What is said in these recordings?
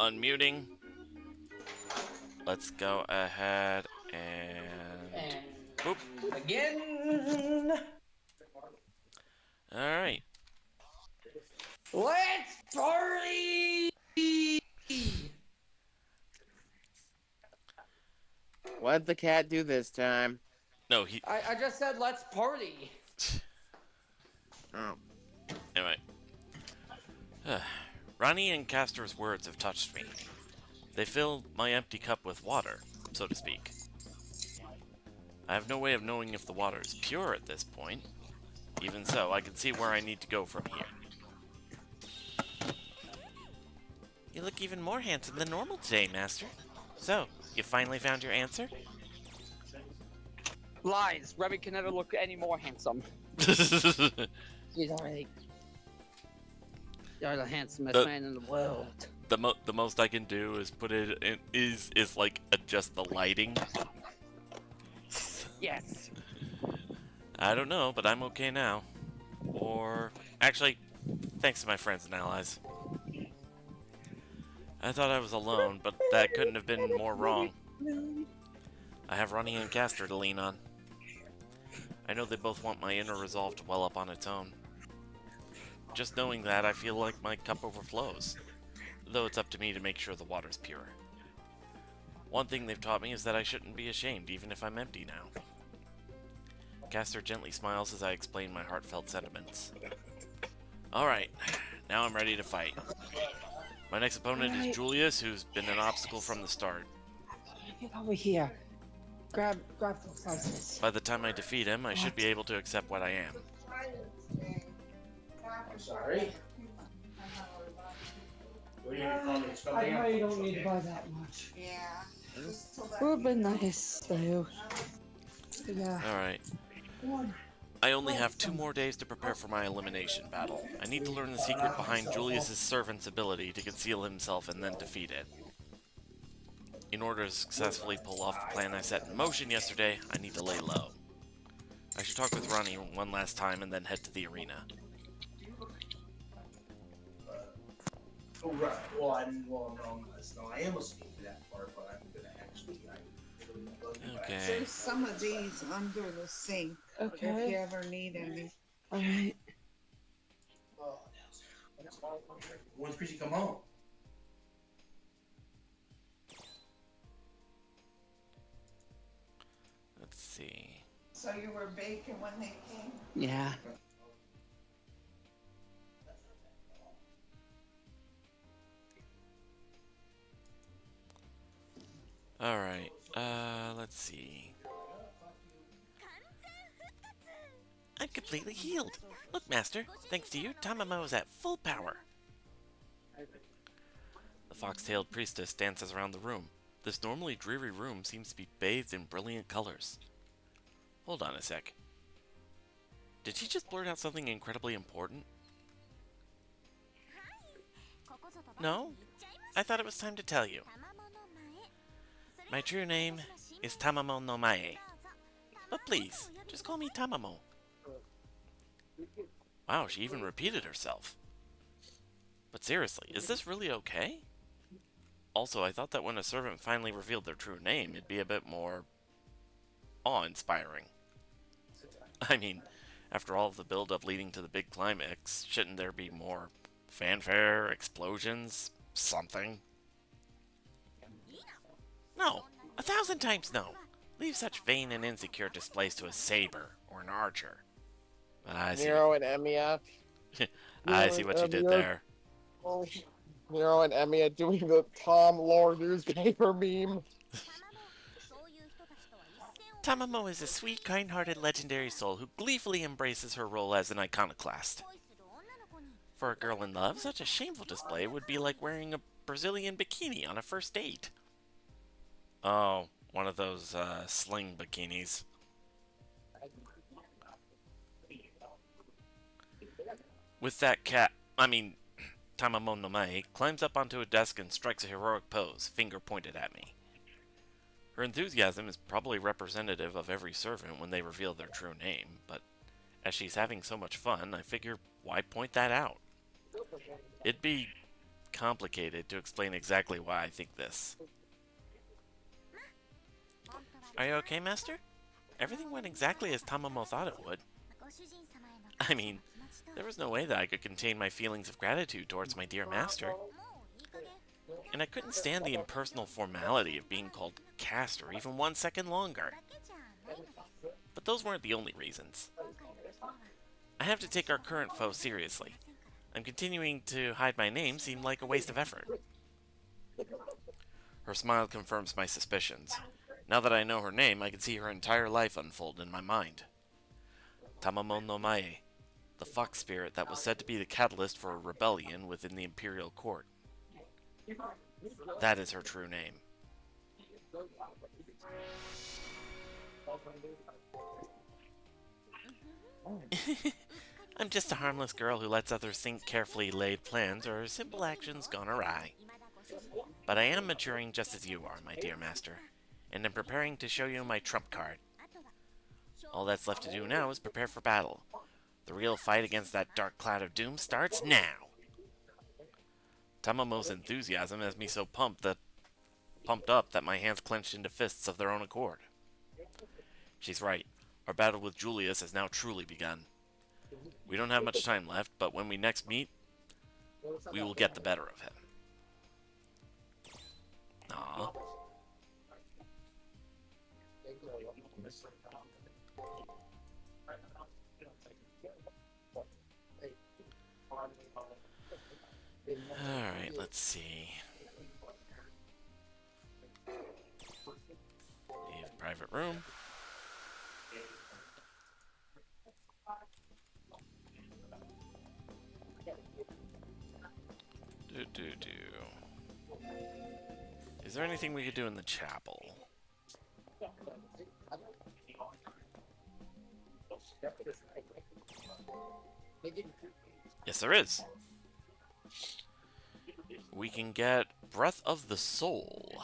unmuting. Let's go ahead and boop. Again. Alright. Let's party! What'd the cat do this time? No, he... I just said let's party. Oh. Anyway. Ronnie and Caster's words have touched me. They fill my empty cup with water, so to speak. I have no way of knowing if the water is pure at this point. Even so, I can see where I need to go from here. You look even more handsome than normal today, Master. So, you finally found your answer? Lies. Remy can never look any more handsome. He's already... You're the handsomest man in the world. The most I can do is put it in, is like adjust the lighting. Yes. I don't know, but I'm okay now. Or actually, thanks to my friends and allies. I thought I was alone, but that couldn't have been more wrong. I have Ronnie and Caster to lean on. I know they both want my inner resolve to well up on its own. Just knowing that, I feel like my cup overflows. Though it's up to me to make sure the water's pure. One thing they've taught me is that I shouldn't be ashamed, even if I'm empty now. Caster gently smiles as I explain my heartfelt sentiments. Alright, now I'm ready to fight. My next opponent is Julius, who's been an obstacle from the start. Get over here. Grab the slices. By the time I defeat him, I should be able to accept what I am. I'm sorry. I know you don't need to buy that much. Yeah. Would be nice, though. Yeah. Alright. I only have 2 more days to prepare for my elimination battle. I need to learn the secret behind Julius's servant's ability to conceal himself and then defeat it. In order to successfully pull off the plan I set in motion yesterday, I need to lay low. I should talk with Ronnie one last time and then head to the arena. Oh, right. Well, I am listening to that part, but I'm gonna actually. Okay. There's some of these under the sink. If you Okay. ever need any. Alright. When's Chrissy come home? Let's see. So you were baking when they came? Yeah. Alright, let's see. I'm completely healed. Look, Master, thanks to you, Tamamo is at full power. The fox-tailed priestess dances around the room. This normally dreary room seems to be bathed in brilliant colors. Hold on a sec. Did she just blurt out something incredibly important? No? I thought it was time to tell you. My true name is Tamamo no Mae. But please, just call me Tamamo. Wow, she even repeated herself. But seriously, is this really okay? Also, I thought that when a servant finally revealed their true name, it'd be a bit more awe-inspiring. I mean, after all of the build-up leading to the big climax, shouldn't there be more fanfare, explosions, something? No, 1,000 times no. Leave such vain and insecure displays to a saber or an archer. I see. Nero and Emiya. I see what you did there. Oh, Nero and Emiya doing the Tom Lore newspaper meme. Tamamo is a sweet, kind-hearted, legendary soul who gleefully embraces her role as an iconoclast. For a girl in love, such a shameful display would be like wearing a Brazilian bikini on a first date. Oh, one of those sling bikinis. With that Tamamo no Mae climbs up onto a desk and strikes a heroic pose, finger pointed at me. Her enthusiasm is probably representative of every servant when they reveal their true name, but as she's having so much fun, I figure why point that out? It'd be complicated to explain exactly why I think this. Are you okay, Master? Everything went exactly as Tamamo thought it would. I mean, there was no way that I could contain my feelings of gratitude towards my dear master. And I couldn't stand the impersonal formality of being called Caster even 1 second longer. But those weren't the only reasons. I have to take our current foe seriously. I'm continuing to hide my name seemed like a waste of effort. Her smile confirms my suspicions. Now that I know her name, I can see her entire life unfold in my mind. Tamamo no Mae, the fox spirit that was said to be the catalyst for a rebellion within the imperial court. That is her true name. I'm just a harmless girl who lets others think carefully laid plans or simple actions gone awry. But I am maturing just as you are, my dear master, and am preparing to show you my trump card. All that's left to do now is prepare for battle. The real fight against that dark cloud of doom starts now. Tamamo's enthusiasm has me so pumped up that my hands clenched into fists of their own accord. She's right. Our battle with Julius has now truly begun. We don't have much time left, but when we next meet, we will get the better of him. Aww. Alright, let's see. Leave private room. Is there anything we could do in the chapel? Yes, there is. We can get Breath of the Soul.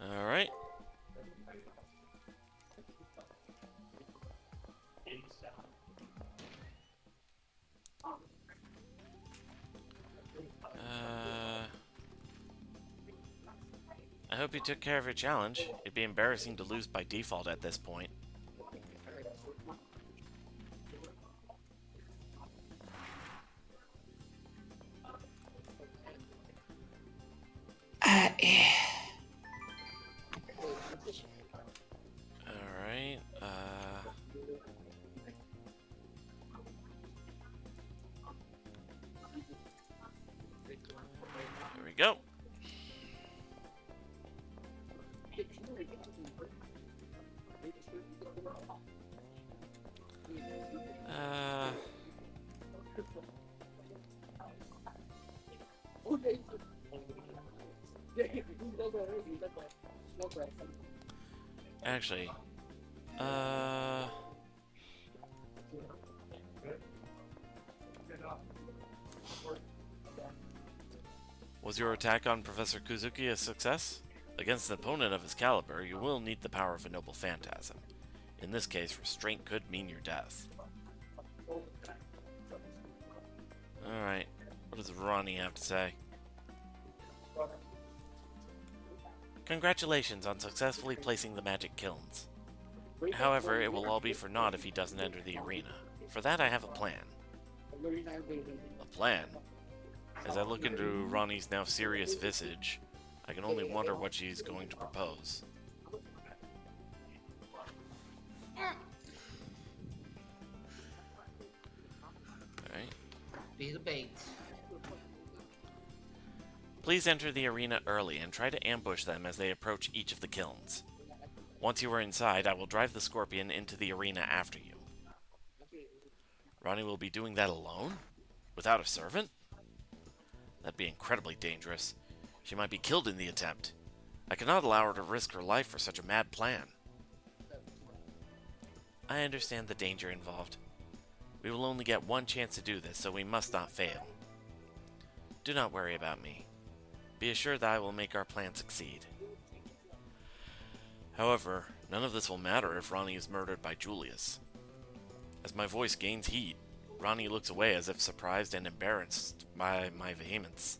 Alright. I hope you took care of your challenge. It'd be embarrassing to lose by default at this point. Alright, there we go. Actually, was your attack on Professor Kuzuki a success? Against an opponent of his caliber, you will need the power of a noble phantasm. In this case, restraint could mean your death. Alright, what does Ronnie have to say? Congratulations on successfully placing the magic kilns. However, it will all be for naught if he doesn't enter the arena. For that, I have a plan. A plan? As I look into Ronnie's now serious visage, I can only wonder what she's going to propose. Alright. Be the bait. Please enter the arena early and try to ambush them as they approach each of the kilns. Once you are inside, I will drive the Scorpion into the arena after you. Ronnie will be doing that alone? Without a servant? That'd be incredibly dangerous. She might be killed in the attempt. I cannot allow her to risk her life for such a mad plan. I understand the danger involved. We will only get one chance to do this, so we must not fail. Do not worry about me. Be assured that I will make our plan succeed. However, none of this will matter if Ronnie is murdered by Julius. As my voice gains heat, Ronnie looks away as if surprised and embarrassed by my vehemence.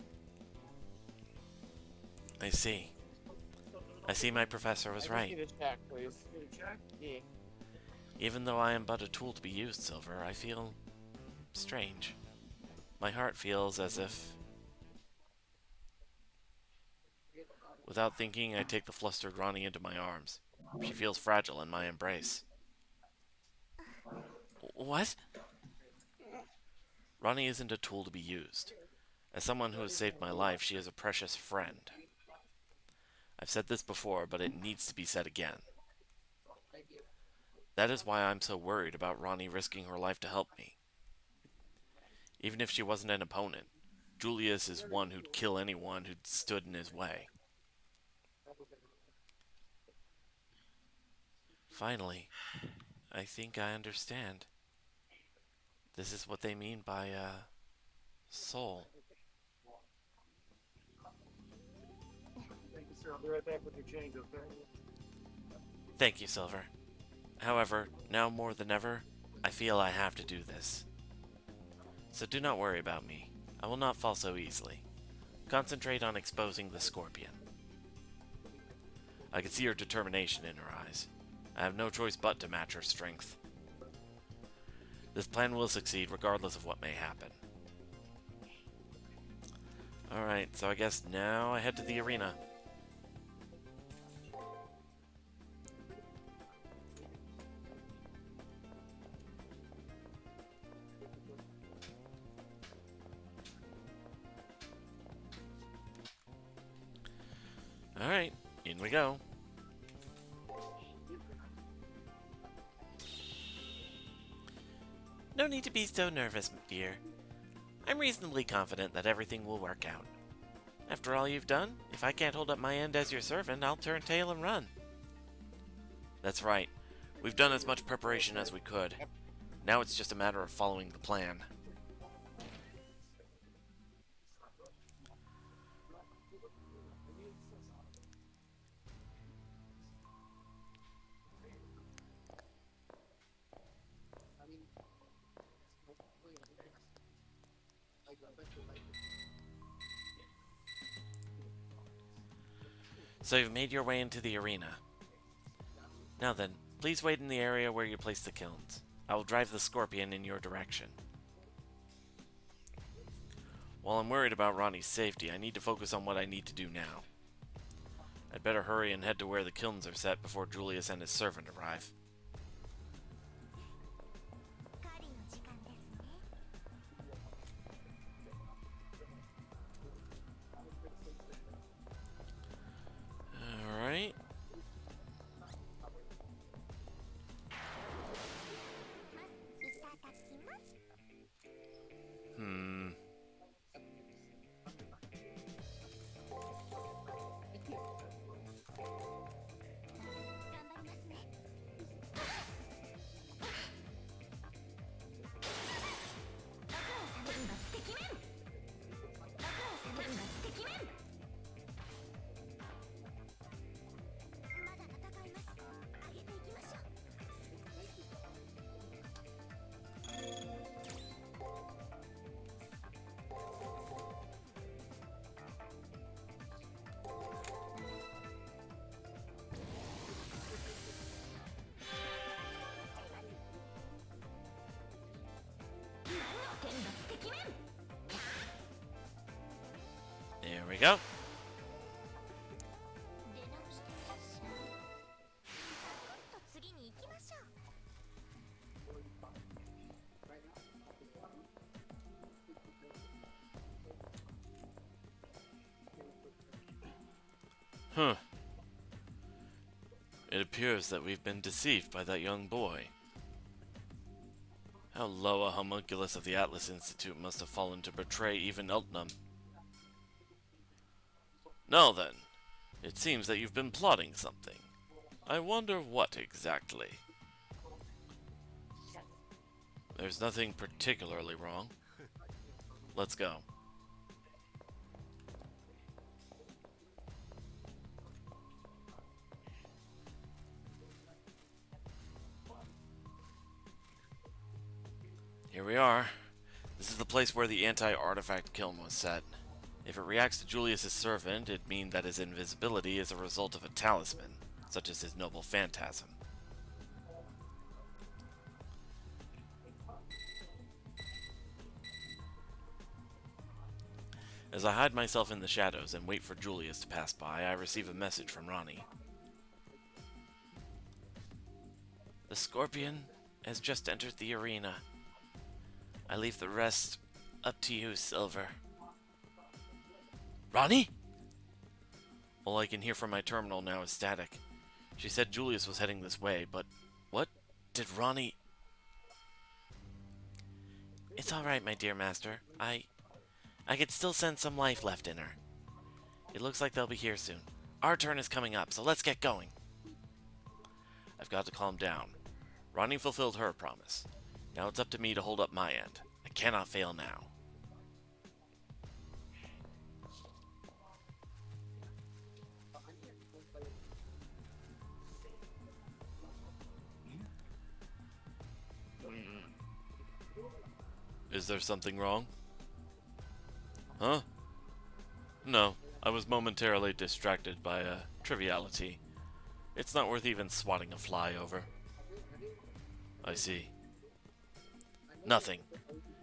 I see. I see my professor was right. Give me the check, please. Yeah. Even though I am but a tool to be used, Silver, I feel strange. My heart feels as if... Without thinking, I take the flustered Ronnie into my arms. She feels fragile in my embrace. What? Ronnie isn't a tool to be used. As someone who has saved my life, she is a precious friend. I've said this before, but it needs to be said again. That is why I'm so worried about Ronnie risking her life to help me. Even if she wasn't an opponent, Julius is one who'd kill anyone who'd stood in his way. Finally, I think I understand. This is what they mean by, soul. Thank you, sir. I'll be right back with your change, okay? Thank you, Silver. However, now more than ever, I feel I have to do this. So do not worry about me. I will not fall so easily. Concentrate on exposing the scorpion. I can see her determination in her eyes. I have no choice but to match her strength. This plan will succeed regardless of what may happen. Alright, so I guess now I head to the arena. Alright, in we go. No need to be so nervous, dear. I'm reasonably confident that everything will work out. After all you've done, if I can't hold up my end as your servant, I'll turn tail and run. That's right. We've done as much preparation as we could. Now it's just a matter of following the plan. So you've made your way into the arena. Now then, please wait in the area where you place the kilns. I will drive the scorpion in your direction. While I'm worried about Ronnie's safety, I need to focus on what I need to do now. I'd better hurry and head to where the kilns are set before Julius and his servant arrive. Alright. There we go. Huh. It appears that we've been deceived by that young boy. How low a homunculus of the Atlas Institute must have fallen to betray even Eltnum. Now then, it seems that you've been plotting something. I wonder what exactly. There's nothing particularly wrong. Let's go. Here we are. This is the place where the anti-artifact kiln was set. If it reacts to Julius's servant, it'd mean that his invisibility is a result of a talisman, such as his noble phantasm. As I hide myself in the shadows and wait for Julius to pass by, I receive a message from Ronnie. The Scorpion has just entered the arena. I leave the rest up to you, Silver. Ronnie? All I can hear from my terminal now is static. She said Julius was heading this way, but what did Ronnie... It's alright, my dear master. I could still sense some life left in her. It looks like they'll be here soon. Our turn is coming up, so let's get going. I've got to calm down. Ronnie fulfilled her promise. Now it's up to me to hold up my end. I cannot fail now. Is there something wrong? Huh? No, I was momentarily distracted by a triviality. It's not worth even swatting a fly over. I see. Nothing.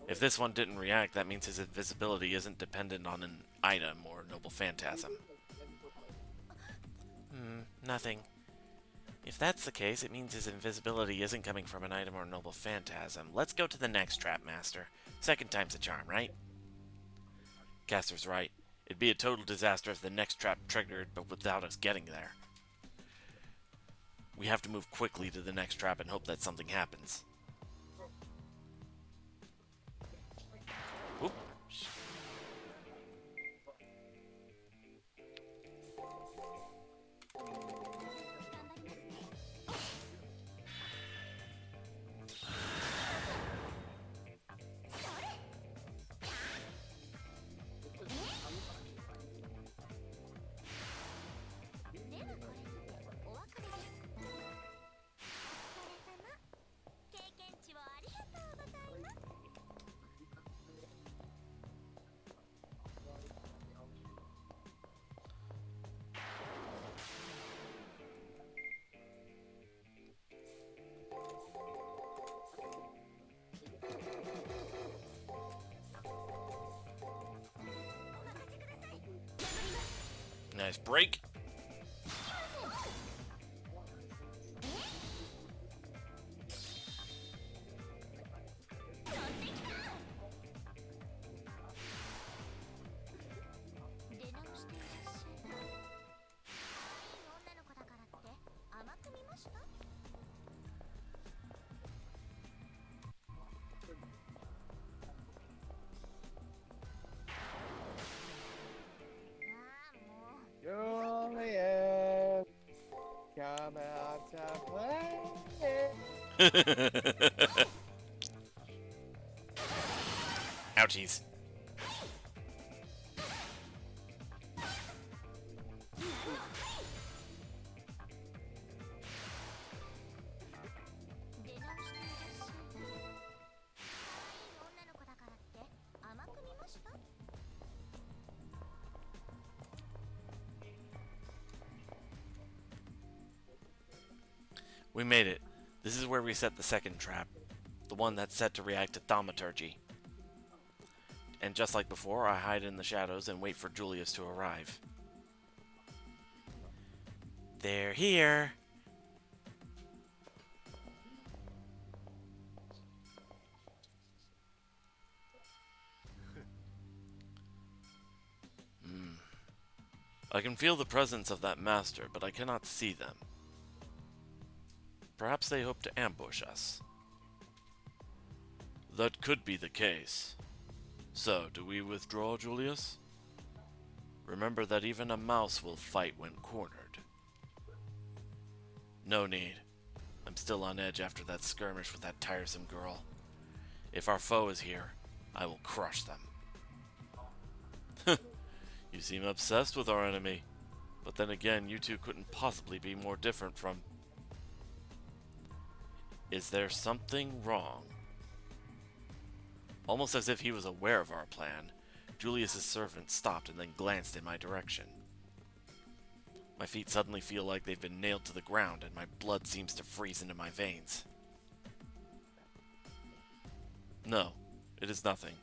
If this one didn't react, that means his invisibility isn't dependent on an item or noble phantasm. Nothing. If that's the case, it means his invisibility isn't coming from an item or noble phantasm. Let's go to the next trap, Master. Second time's a charm, right? Caster's right. It'd be a total disaster if the next trap triggered, but without us getting there. We have to move quickly to the next trap and hope that something happens. Oop. Nice break. Julius, come out to play. Ouchies. We made it. This is where we set the second trap. The one that's set to react to thaumaturgy. And just like before, I hide in the shadows and wait for Julius to arrive. They're here! I can feel the presence of that master, but I cannot see them. Perhaps they hope to ambush us. That could be the case. So, do we withdraw, Julius? Remember that even a mouse will fight when cornered. No need. I'm still on edge after that skirmish with that tiresome girl. If our foe is here, I will crush them. You seem obsessed with our enemy. But then again, you two couldn't possibly be more different from... Is there something wrong? Almost as if he was aware of our plan, Julius's servant stopped and then glanced in my direction. My feet suddenly feel like they've been nailed to the ground, and my blood seems to freeze into my veins. No, it is nothing.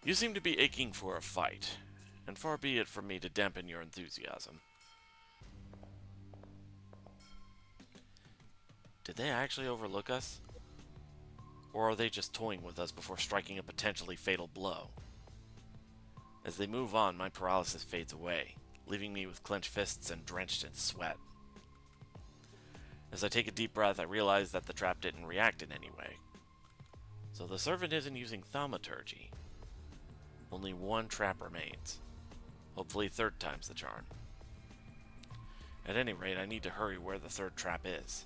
You seem to be aching for a fight, and far be it from me to dampen your enthusiasm. Did they actually overlook us? Or are they just toying with us before striking a potentially fatal blow? As they move on, my paralysis fades away, leaving me with clenched fists and drenched in sweat. As I take a deep breath, I realize that the trap didn't react in any way. So the servant isn't using thaumaturgy. Only one trap remains. Hopefully third time's the charm. At any rate, I need to hurry where the third trap is.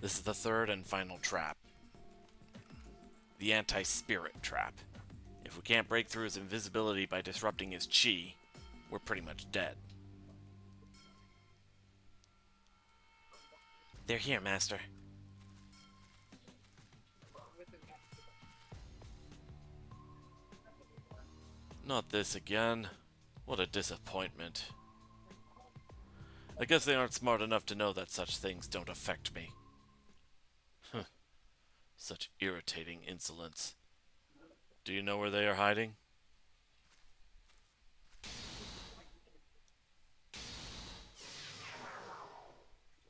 This is the third and final trap. The anti-spirit trap. If we can't break through his invisibility by disrupting his chi, we're pretty much dead. They're here, Master. Not this again. What a disappointment. I guess they aren't smart enough to know that such things don't affect me. Such irritating insolence. Do you know where they are hiding?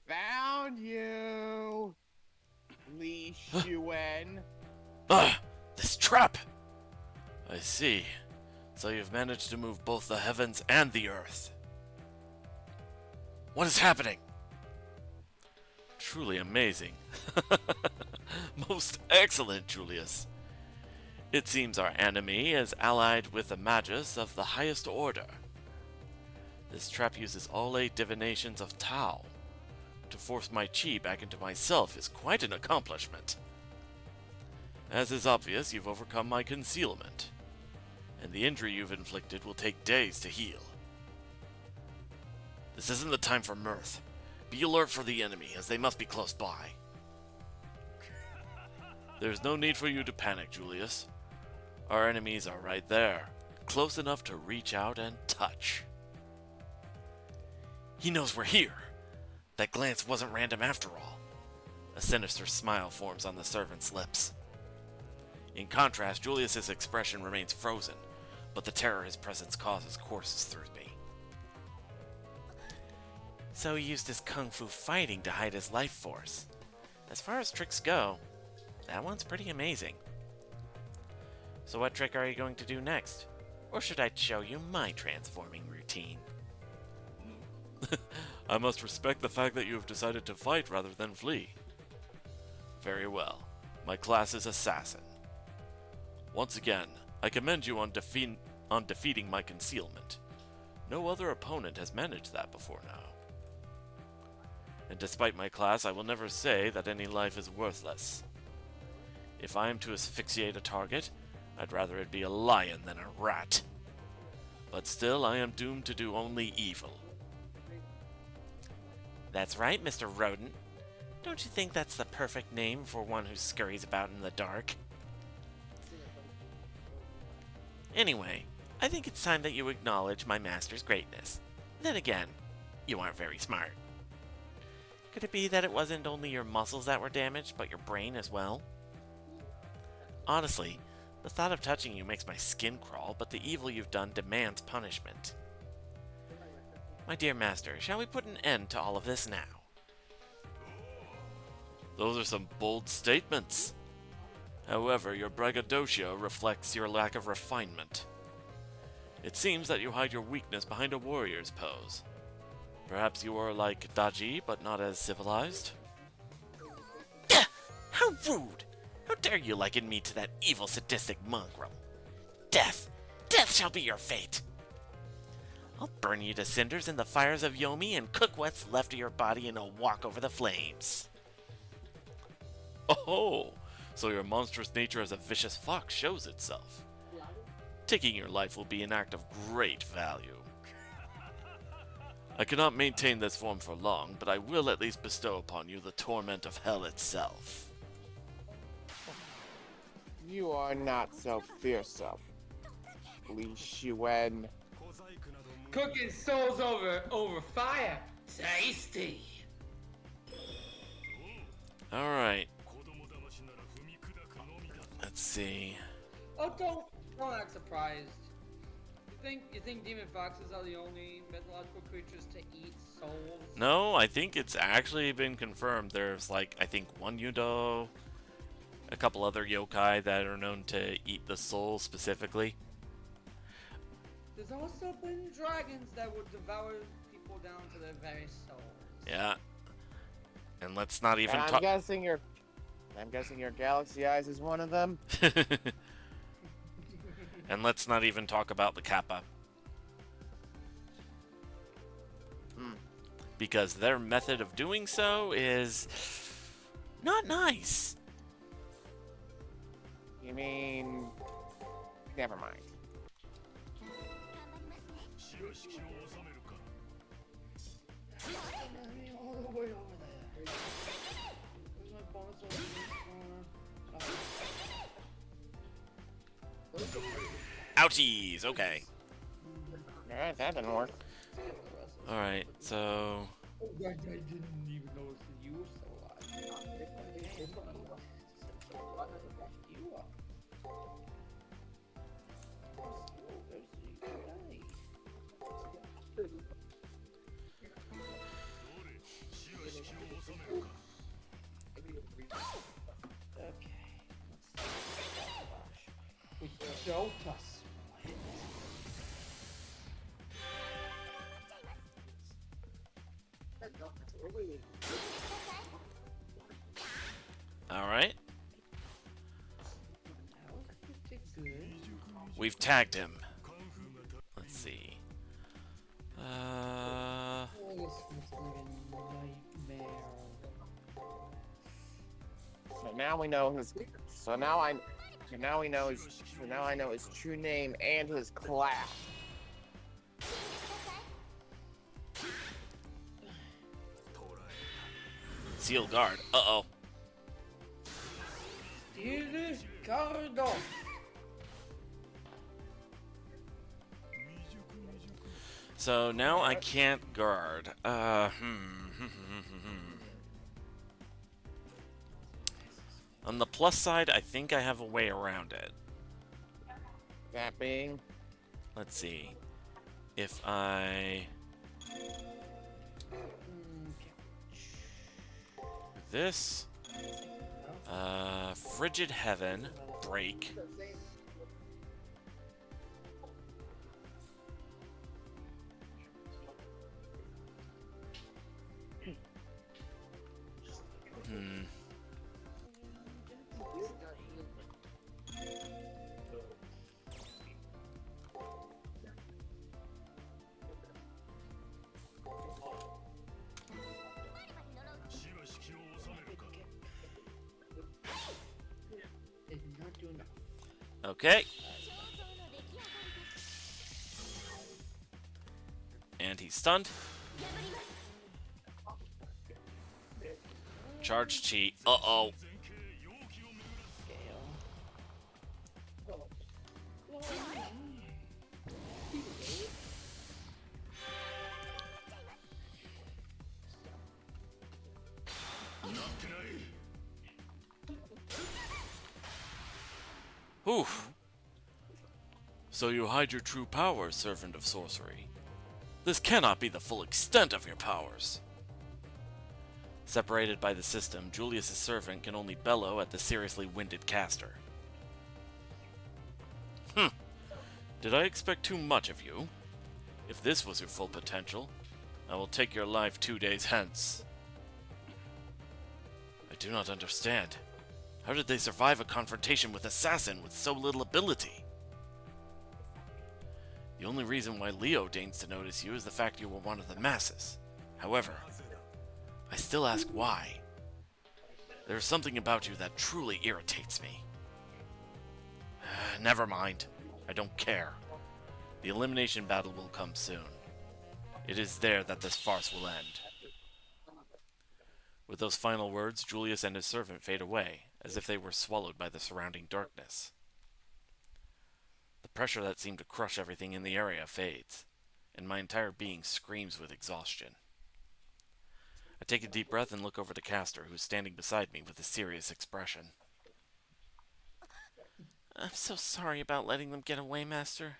Found you, Li Shuen. Ah! This trap! I see. So you've managed to move both the heavens and the earth. What is happening? Truly amazing. Most excellent, Julius. It seems our enemy is allied with a magus of the highest order. This trap uses all 8 divinations of Tao. To force my chi back into myself is quite an accomplishment. As is obvious, you've overcome my concealment, and the injury you've inflicted will take days to heal. This isn't the time for mirth. Be alert for the enemy, as they must be close by. There's no need for you to panic, Julius. Our enemies are right there, close enough to reach out and touch. He knows we're here. That glance wasn't random after all. A sinister smile forms on the servant's lips. In contrast, Julius's expression remains frozen, but the terror his presence causes courses through me. So he used his kung fu fighting to hide his life force. As far as tricks go, that one's pretty amazing. So what trick are you going to do next? Or should I show you my transforming routine? I must respect the fact that you have decided to fight rather than flee. Very well. My class is Assassin. Once again, I commend you on defeating my concealment. No other opponent has managed that before now. And despite my class, I will never say that any life is worthless. If I am to asphyxiate a target, I'd rather it be a lion than a rat. But still, I am doomed to do only evil. That's right, Mr. Rodent. Don't you think that's the perfect name for one who scurries about in the dark? Anyway, I think it's time that you acknowledge my master's greatness. Then again, you aren't very smart. Could it be that it wasn't only your muscles that were damaged, but your brain as well? Honestly, the thought of touching you makes my skin crawl, but the evil you've done demands punishment. My dear master, shall we put an end to all of this now? Those are some bold statements. However, your braggadocio reflects your lack of refinement. It seems that you hide your weakness behind a warrior's pose. Perhaps you are like Daji, but not as civilized? Gah! How rude! How dare you liken me to that evil, sadistic mongrel? Death! Death shall be your fate! I'll burn you to cinders in the fires of Yomi and cook what's left of your body in a walk over the flames. Oh, so your monstrous nature as a vicious fox shows itself. Taking your life will be an act of great value. I cannot maintain this form for long, but I will at least bestow upon you the torment of hell itself. You are not so fearsome, Li Shuen. Cooking souls over fire. Tasty. Alright. Let's see. Oh, don't act surprised. You think demon foxes are the only mythological creatures to eat souls? No, I think it's actually been confirmed. There's like, I think one Yudo, a couple other yokai that are known to eat the soul specifically. There's also been dragons that would devour people down to their very souls. Yeah. And let's not even I'm talk. guessing your Galaxy Eyes is one of them. And let's not even talk about the Kappa. Because their method of doing so is not nice. You mean... Never mind. All the way over there. Where's my bonus over this one? Ouchies, okay. Alright, that didn't work. Alright, so... I didn't even notice that you were still alive. You up. Don't us. Alright. That was pretty good. We've tagged him. Let's see. Oh, this looks like a nightmare. So now we know his... So now I know his true name and his class. Seal guard. Uh-oh. Stile Cardo. So now I can't guard. On the plus side, I think I have a way around it. That being... Let's see. If I... This... Frigid Heaven, break. Did not do enough. Okay. And he's stunned. Charge cheat. Uh-oh. Oof. So you hide your true power, servant of sorcery. This cannot be the full extent of your powers. Separated by the system, Julius's servant can only bellow at the seriously winded caster. Did I expect too much of you? If this was your full potential, I will take your life 2 days hence. I do not understand. How did they survive a confrontation with assassin with so little ability? The only reason why Leo deigns to notice you is the fact you were one of the masses. However, I still ask why. There is something about you that truly irritates me. Never mind. I don't care. The elimination battle will come soon. It is there that this farce will end. With those final words, Julius and his servant fade away, as if they were swallowed by the surrounding darkness. The pressure that seemed to crush everything in the area fades, and my entire being screams with exhaustion. I take a deep breath and look over to Castor, who's standing beside me with a serious expression. I'm so sorry about letting them get away, Master.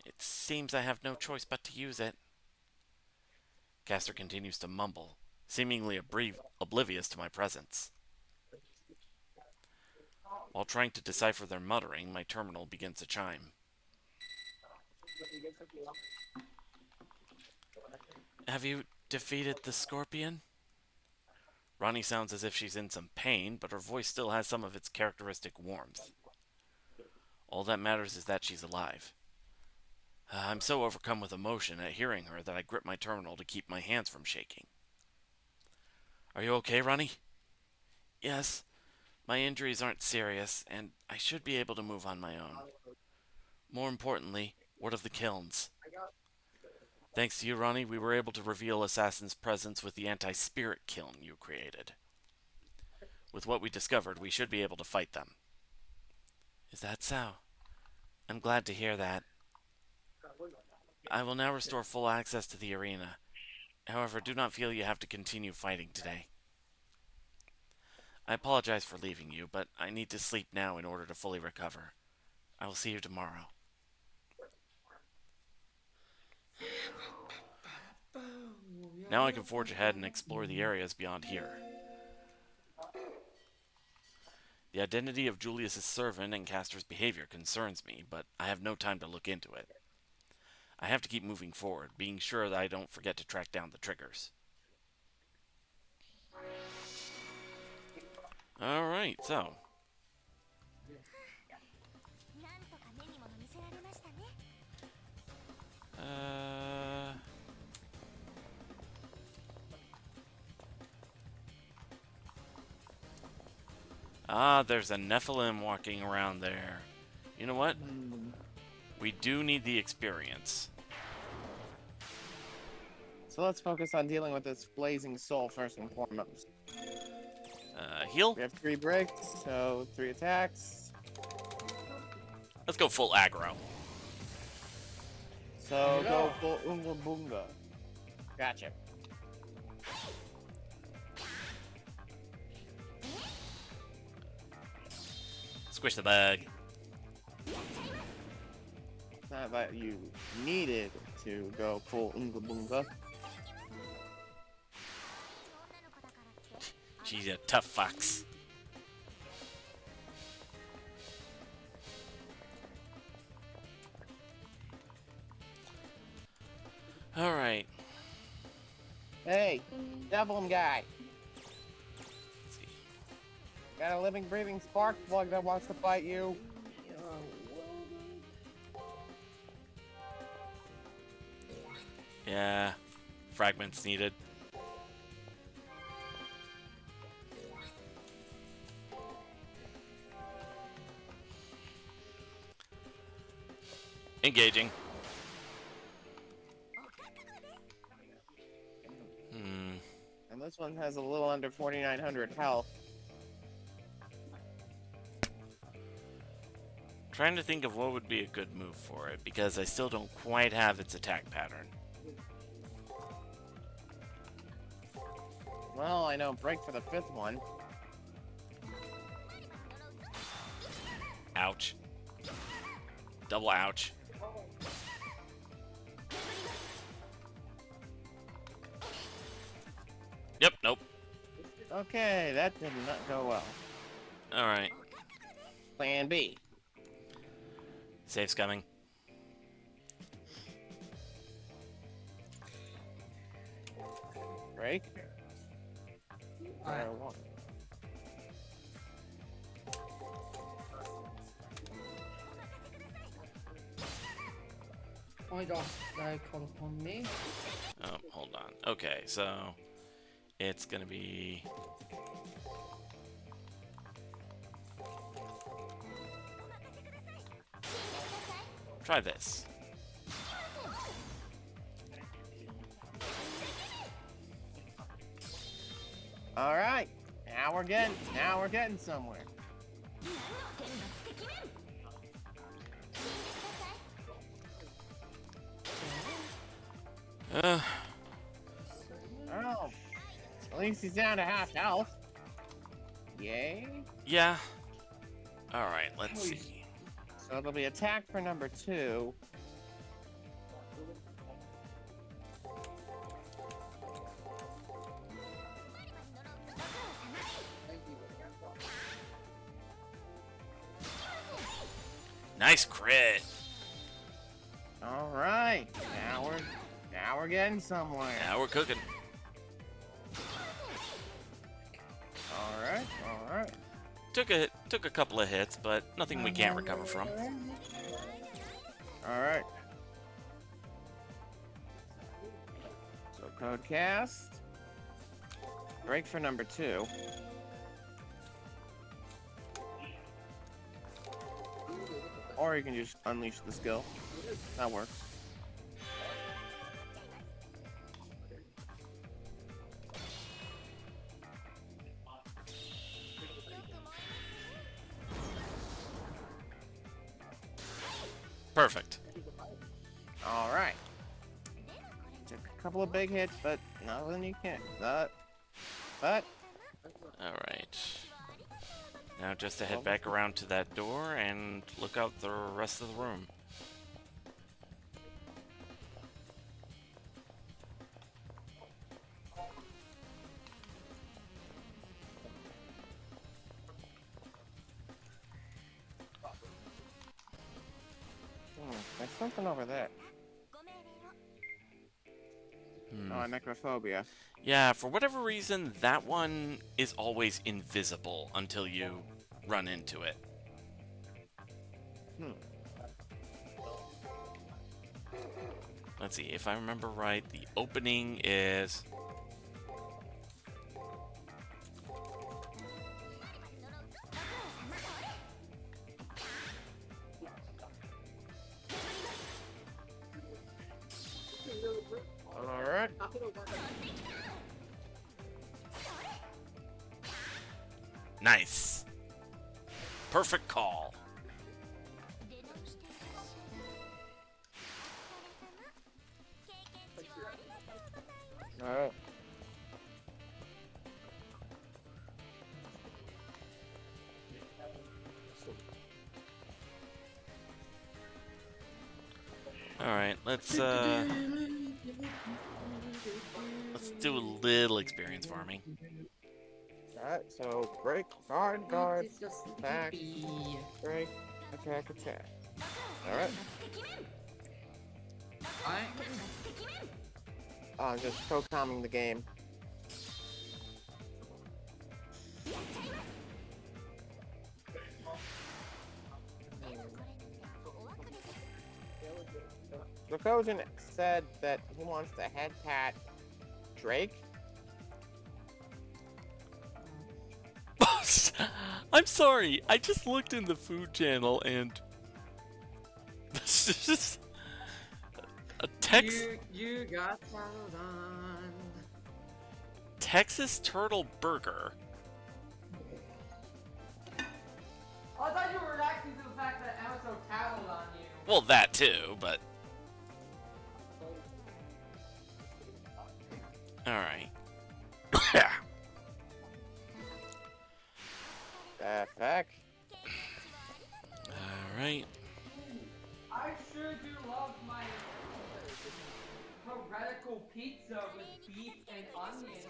It seems I have no choice but to use it. Castor continues to mumble, seemingly oblivious to my presence. While trying to decipher their muttering, my terminal begins to chime. Have you defeated the Scorpion? Ronnie sounds as if she's in some pain, but her voice still has some of its characteristic warmth. All that matters is that she's alive. I'm so overcome with emotion at hearing her that I grip my terminal to keep my hands from shaking. Are you okay, Ronnie? Yes. My injuries aren't serious, and I should be able to move on my own. More importantly, what of the kilns? Thanks to you, Ronnie, we were able to reveal Assassin's presence with the anti-spirit kiln you created. With what we discovered, we should be able to fight them. Is that so? I'm glad to hear that. I will now restore full access to the arena. However, do not feel you have to continue fighting today. I apologize for leaving you, but I need to sleep now in order to fully recover. I will see you tomorrow. Now I can forge ahead and explore the areas beyond here. The identity of Julius's servant and Castor's behavior concerns me, but I have no time to look into it. I have to keep moving forward, being sure that I don't forget to track down the triggers. Alright, so. There's a Nephilim walking around there. You know what? We do need the experience. So let's focus on dealing with this blazing soul first and foremost. Heal? We have 3 breaks, so 3 attacks. Let's go full aggro. So go full Unga Boonga. Gotcha. Squish the bug. It's not that you needed to go full Unga Boonga. She's a tough fox. Alright. Hey, devil guy. Let's see. Got a living, breathing spark plug that wants to fight you. Yeah. Fragments needed. Engaging. And this one has a little under 4,900 health. Trying to think of what would be a good move for it, because I still don't quite have its attack pattern. Well, I know break for the 5th one. Ouch. Double ouch. Yep, nope. Okay, that did not go well. Alright. Plan B. Save's coming. Drake. Alright. One. Oh my gosh, that called upon me. Oh, hold on. Okay, so it's gonna be. Try this. All right. Now we're getting somewhere. Uh, Oh, at least he's down to half health. Yay. yeah. All right, let's see. So it'll be attack for number 2. Nice crit. All right. Now we're getting somewhere. Now we're cooking. All right. Took a couple of hits, but nothing we can't recover from. All right. So code cast. Break for number 2. Or you can just unleash the skill. That works. Perfect. All right. Took a couple of big hits, but nothing you can't. But. All right. Now just to head back around to that door and look out the rest of the room. There's something over there. Hmm. Oh, necrophobia. Yeah, for whatever reason, that one is always invisible until you run into it. Let's see, if I remember right, the opening is... All right. Nice. Perfect call. All right. Alright, let's do a little experience farming. All right. So break, guard, It's just attack, sleepy. break, attack. All right. Alright. I'm just pro-calming the game. Dracogen said that he wants to head pat Drake. I'm sorry, I just looked in the food channel and this is a You got followed on. Texas turtle burger. Oh, I thought you were reacting to the fact that Emma so tattled on you. Well, that too, but all right. Back. All right. I sure do love my heretical pizza with beef and onions.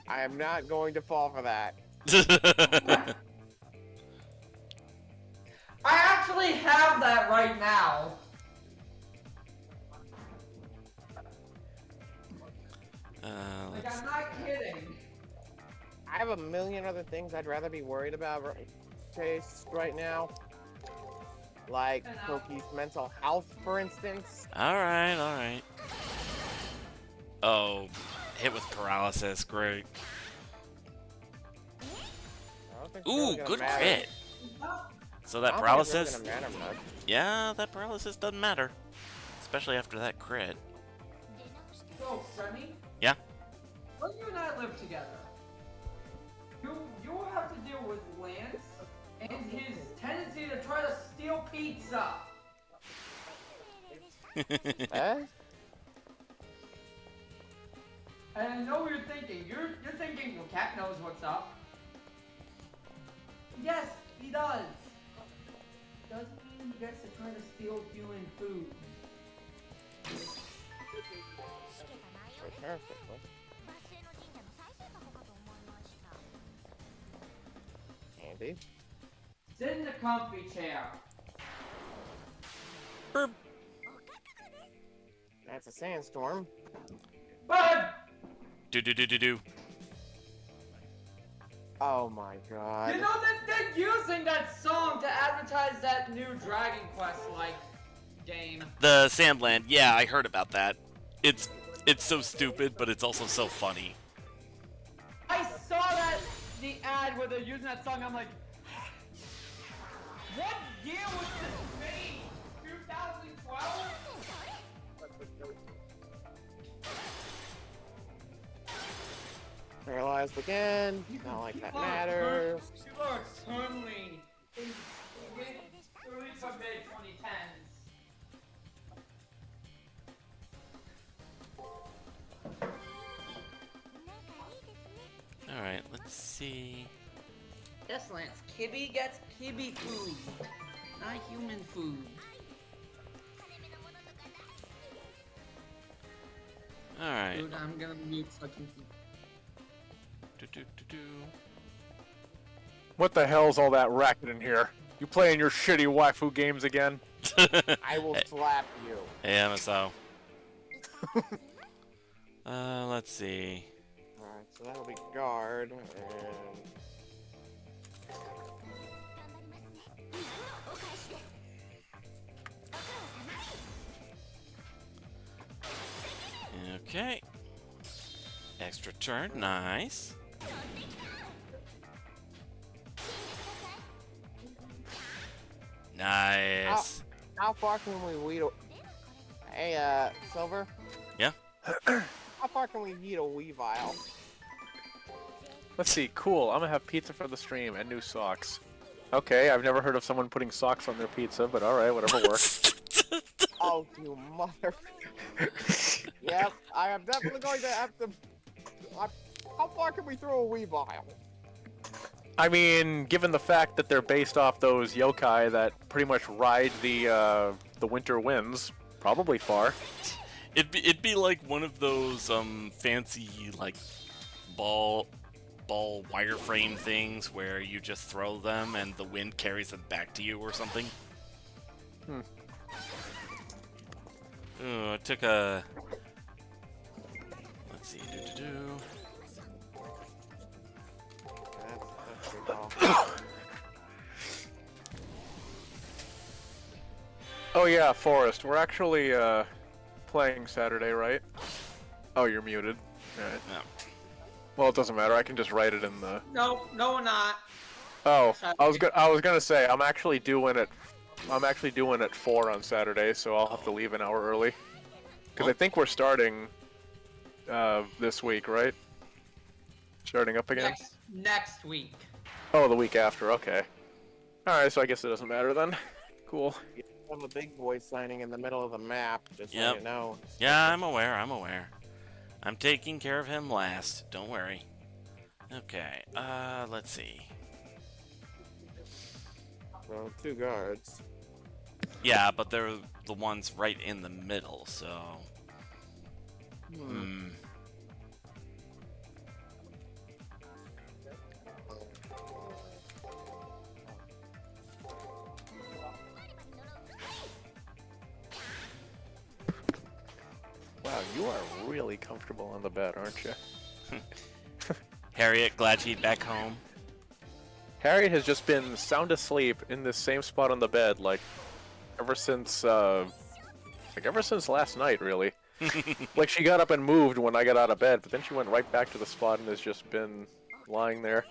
I am not going to fall for that. I actually have that right now. Like, Let's... I'm not kidding. I have a million other things I'd rather be worried about, Chase, right now. Like Koki's mental health, for instance. Alright, alright. Oh, hit with paralysis. Great. I don't think it's Ooh, really gonna good matter. crit. So that I don't think it's paralysis... really gonna matter much. Yeah, that paralysis doesn't matter. Especially after that crit. So, Remy? Yeah? When you and I live together, you will have to deal with Lance and his tendency to try to steal pizza. Eh? And I know what you're thinking. You're thinking, well, Cat knows what's up. Yes, he does. Doesn't mean he gets to try to steal human food. Perfectly. Andy? Sit in the comfy chair. Burp. That's a sandstorm. Bud! Do. Oh my god. You know that they're using that song to advertise that new Dragon Quest like game. The Sandland, yeah, I heard about that. It's so stupid, but it's also so funny. I saw that the ad where they're using that song. I'm like, what year was this made? 2012? Paralyzed again. Not like that matters. People are eternally in early to mid 2010s. Alright, let's see. Yes, Lance. Kibby gets Kibby food, not human food. Alright. Dude, I'm gonna mute so I can. Do. What the hell's all that racket in here? You playing your shitty waifu games again? I will slap you. Hey, MSO. Let's see. Alright, so that'll be guard, and... Okay. Extra turn, nice. Nice. How far can we weed a... Hey, Silver? Yeah? How far can we yeet a Weavile? Let's see, cool. I'm gonna have pizza for the stream and new socks. Okay, I've never heard of someone putting socks on their pizza, but alright, whatever works. Oh, you mother... Yep, I am definitely going to have to... How far can we throw a Weavile? I mean, given the fact that they're based off those yokai that pretty much ride the winter winds, probably far. It'd be like one of those fancy like ball wireframe things where you just throw them and the wind carries them back to you or something. Ooh, I took a... Let's see, That's pretty cool. Oh yeah, Forrest, we're actually playing Saturday, right? Oh, you're muted. Alright. No. Well, it doesn't matter. I can just write it in the... No, we're not. Oh, I was gonna say I'm actually doing it 4 on Saturday, so I'll have to leave an hour early. Because I think we're starting this week, right? Starting up again? Next week. Oh, the week after. Okay. All right, so I guess it doesn't matter then. Cool. I have a big boy signing in the middle of the map, just so Yep. you know. Yeah, I'm aware. I'm taking care of him last. Don't worry. Okay. Let's see. So, 2 guards. Yeah, but they're the ones right in the middle, so... Hmm. Wow, you are really comfortable on the bed, aren't you? Harriet, glad she's back home. Harriet has just been sound asleep in this same spot on the bed, like ever since last night, really. Like she got up and moved when I got out of bed, but then she went right back to the spot and has just been lying there.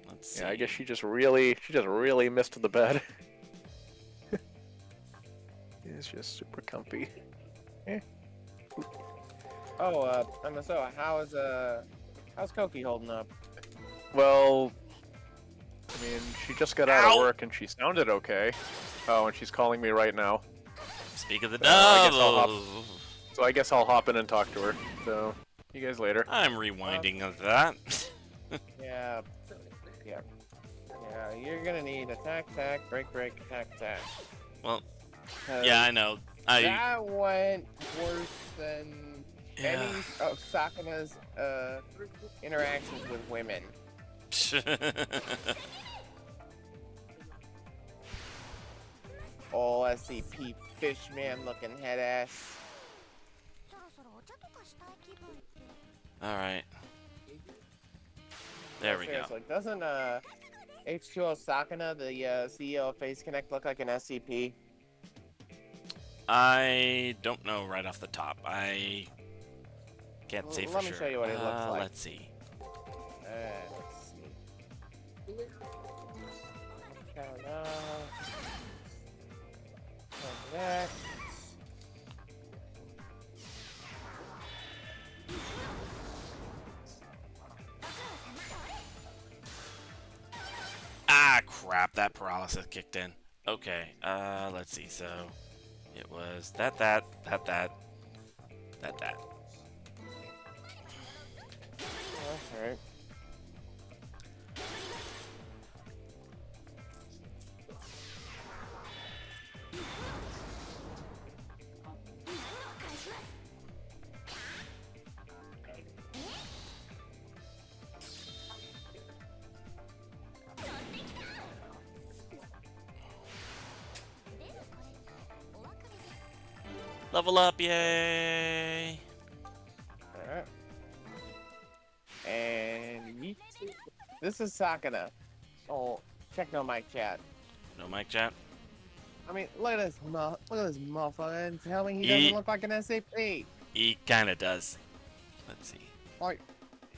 Let's see. Yeah, I guess she just really missed the bed. It's just super comfy. Oh, and so how's Koki holding up? Well, I mean, she just got out of work and she sounded okay. Oh, and she's calling me right now. Speak of the I guess I'll devil. hop in and talk to her. So, see you guys later. I'm rewinding of that. Yeah. You're gonna need attack, break, attack. Well, yeah, I know. That went worse than Yeah. any of Sakana's interactions with women. Oh, SCP fishman looking head ass. Alright. There we go. Seriously, doesn't H2O Sakana, the CEO of Face Connect, look like an SCP? I don't know right off the top. I can't say for Let sure. me show you what it looks like. Let's see. Let's see. Connect. Ah, crap. That paralysis kicked in. Okay. Let's see. So, it was that. Alright. Level up, yay! Alright. And yeet. This is Sakana. Oh, check no mic chat. No mic chat? I mean, look at this motherfucker and tell me he doesn't look like an SCP. He kinda does. Let's see. Like,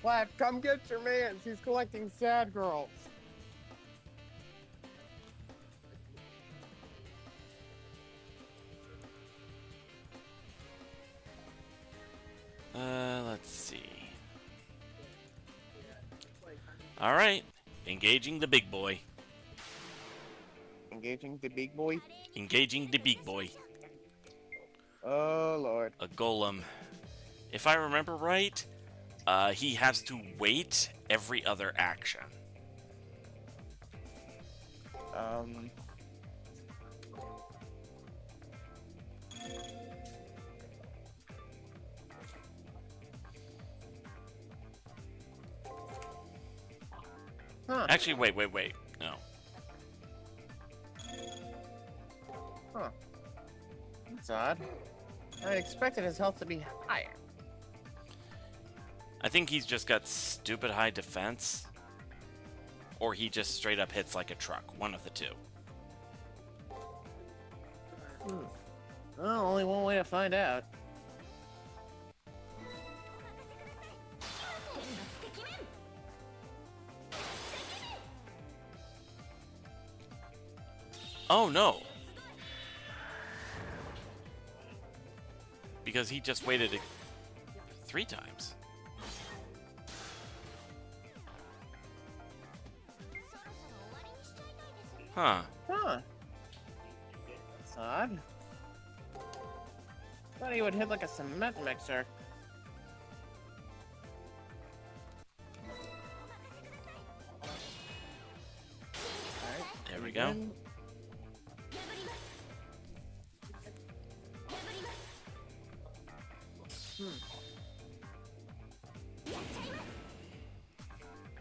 Flat, come get your man. He's collecting sad girls. Let's see. Alright. Engaging the big boy. Engaging the big boy. Engaging the big boy. Oh, Lord. A golem. If I remember right, he has to wait every other action. Huh. Actually, wait. No. Huh. That's odd. I expected his health to be higher. I think he's just got stupid high defense. Or he just straight up hits like a truck. One of the two. Well, only one way to find out. Oh no! Because he just waited 3 times. Huh. Huh. That's odd. Thought he would hit like a cement mixer. Alright. There we go.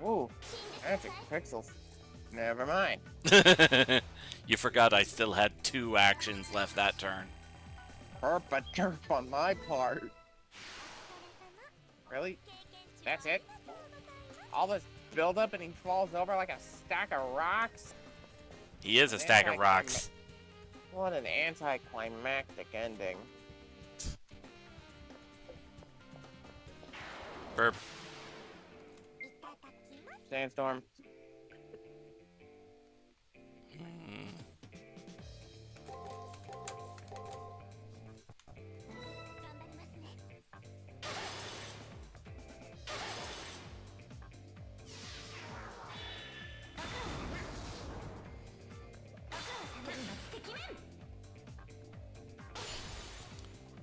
Ooh, magic pixels. Never mind. You forgot I still had 2 actions left that turn. Herp a derp on my part. Really? That's it? All this buildup and he falls over like a stack of rocks? He is a stack of rocks. What an anticlimactic ending. Burp. Sandstorm.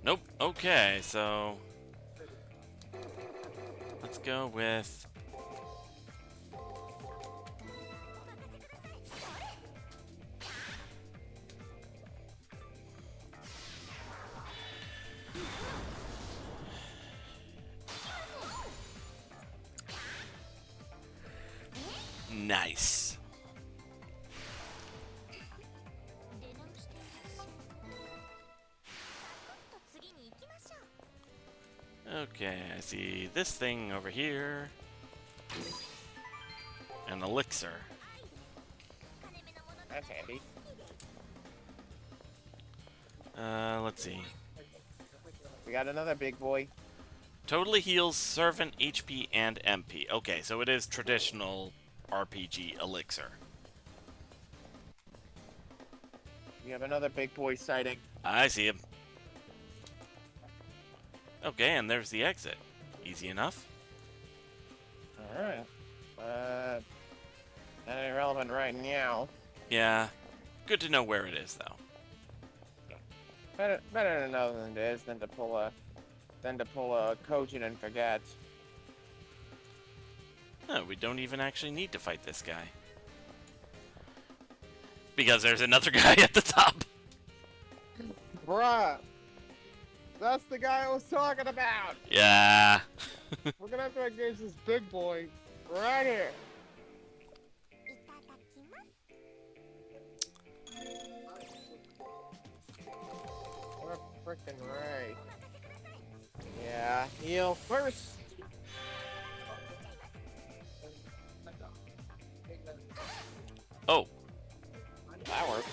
Nope. Okay, so let's go with nice. Okay, I see this thing over here. An elixir. That's handy. Let's see. We got another big boy. Totally heals servant HP and MP. Okay, so it is traditional RPG elixir. We have another big boy sighting. I see him. Okay, and there's the exit. Easy enough. Alright. That ain't relevant right now. Yeah. Good to know where it is, though. Better to know than it is than to pull a cogent and forget. No, we don't even actually need to fight this guy. Because there's another guy at the top. Bruh! That's the guy I was talking about! Yeah. We're gonna have to engage this big boy right here. What a frickin' right. Yeah, heal first. Oh. That works.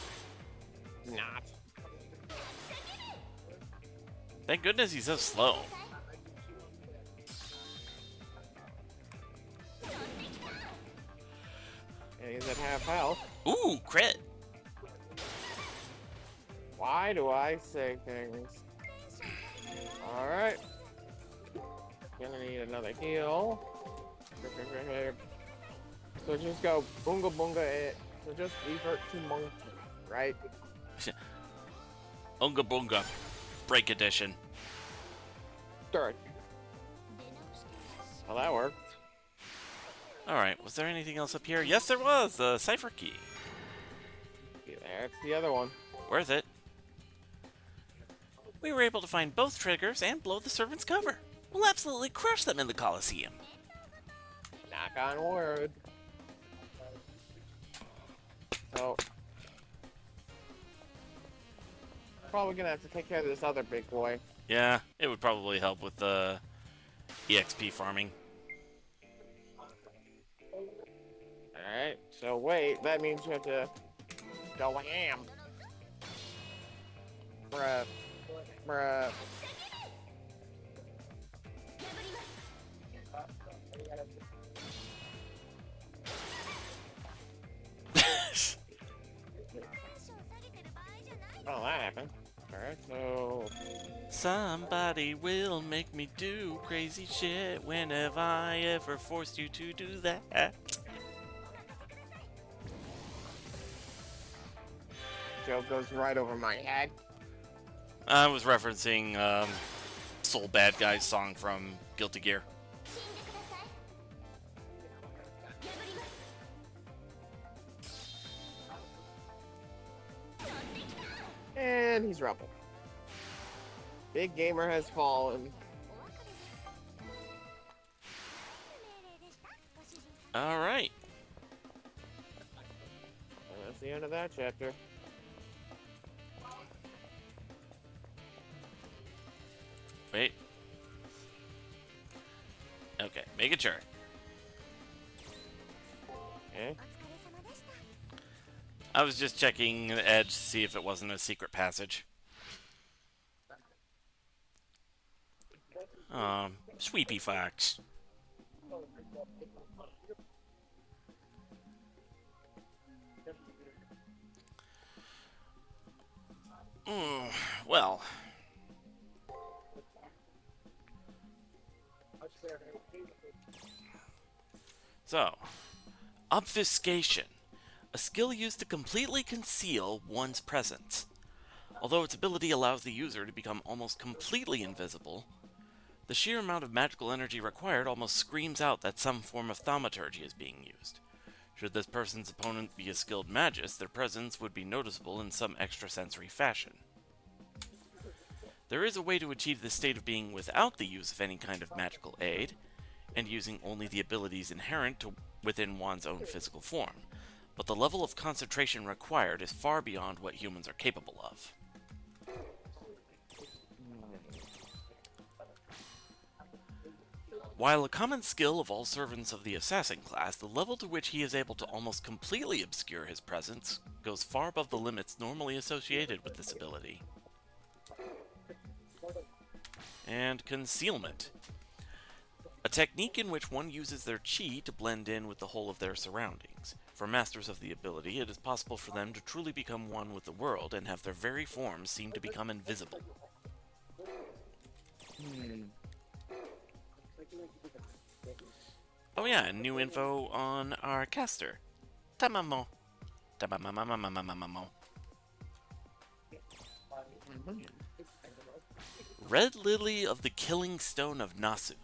Not. Thank goodness he's so slow. And he's at half health. Ooh, crit. Why do I say things? Alright. Gonna need another heal. So just go boonga boonga it. So just revert to monkey, right? Unga Bunga. Break edition. Third. Well, that worked. Alright, was there anything else up here? Yes, there was! The cipher key. Yeah, that's the other one. Worth it. We were able to find both triggers and blow the servant's cover. We'll absolutely crush them in the Colosseum. Knock on wood. So, probably gonna have to take care of this other big boy. Yeah, it would probably help with the EXP farming. Alright, so wait, that means you have to go ham. Bruh. Bruh. Oh, that happened. Alright, so... Somebody will make me do crazy shit. When have I ever forced you to do that? Joke goes right over my head. I was referencing Soul Bad Guy's song from Guilty Gear. And he's rebel. Big gamer has fallen. Alright. And that's the end of that chapter. Wait. Okay, making sure. Okay. I was just checking the edge to see if it wasn't a secret passage. Sweepy fox. Well. So, obfuscation. A skill used to completely conceal one's presence. Although its ability allows the user to become almost completely invisible, the sheer amount of magical energy required almost screams out that some form of thaumaturgy is being used. Should this person's opponent be a skilled magist, their presence would be noticeable in some extrasensory fashion. There is a way to achieve this state of being without the use of any kind of magical aid, and using only the abilities inherent within one's own physical form, but the level of concentration required is far beyond what humans are capable of. While a common skill of all servants of the assassin class, the level to which he is able to almost completely obscure his presence goes far above the limits normally associated with this ability. And concealment. A technique in which one uses their chi to blend in with the whole of their surroundings. For masters of the ability, it is possible for them to truly become one with the world and have their very forms seem to become invisible. Oh yeah, and new info on our caster. Tamamo. Tamamamamamamamamo. Red Lily of the Killing Stone of Nasu.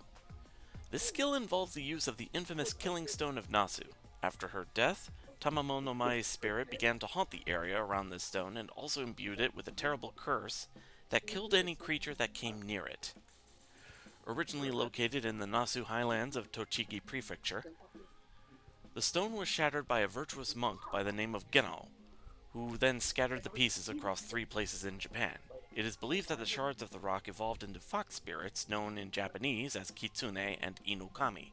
This skill involves the use of the infamous Killing Stone of Nasu. After her death, Tamamo no Mai's spirit began to haunt the area around this stone and also imbued it with a terrible curse that killed any creature that came near it. Originally located in the Nasu highlands of Tochigi Prefecture, the stone was shattered by a virtuous monk by the name of Genao, who then scattered the pieces across 3 places in Japan. It is believed that the shards of the rock evolved into fox spirits known in Japanese as Kitsune and Inukami.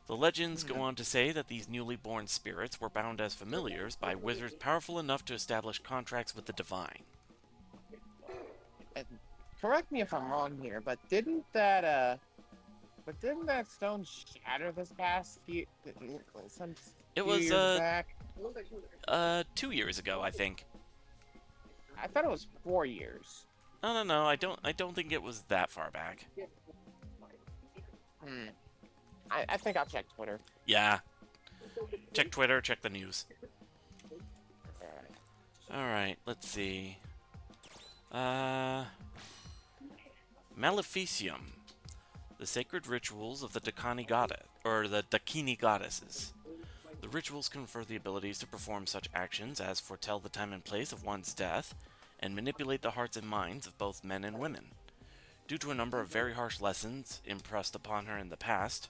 The legends go on to say that these newly born spirits were bound as familiars by wizards powerful enough to establish contracts with the divine. Correct me if I'm wrong here, but didn't that stone shatter this past few It was, years back? 2 years ago, I think. I thought it was 4 years. No, I don't think it was that far back. I think I'll check Twitter. Yeah. Check Twitter, check the news. Alright, let's see. Maleficium. The sacred rituals of the Dakini goddess, or the Dakini goddesses. The rituals confer the abilities to perform such actions as foretell the time and place of one's death, and manipulate the hearts and minds of both men and women. Due to a number of very harsh lessons impressed upon her in the past,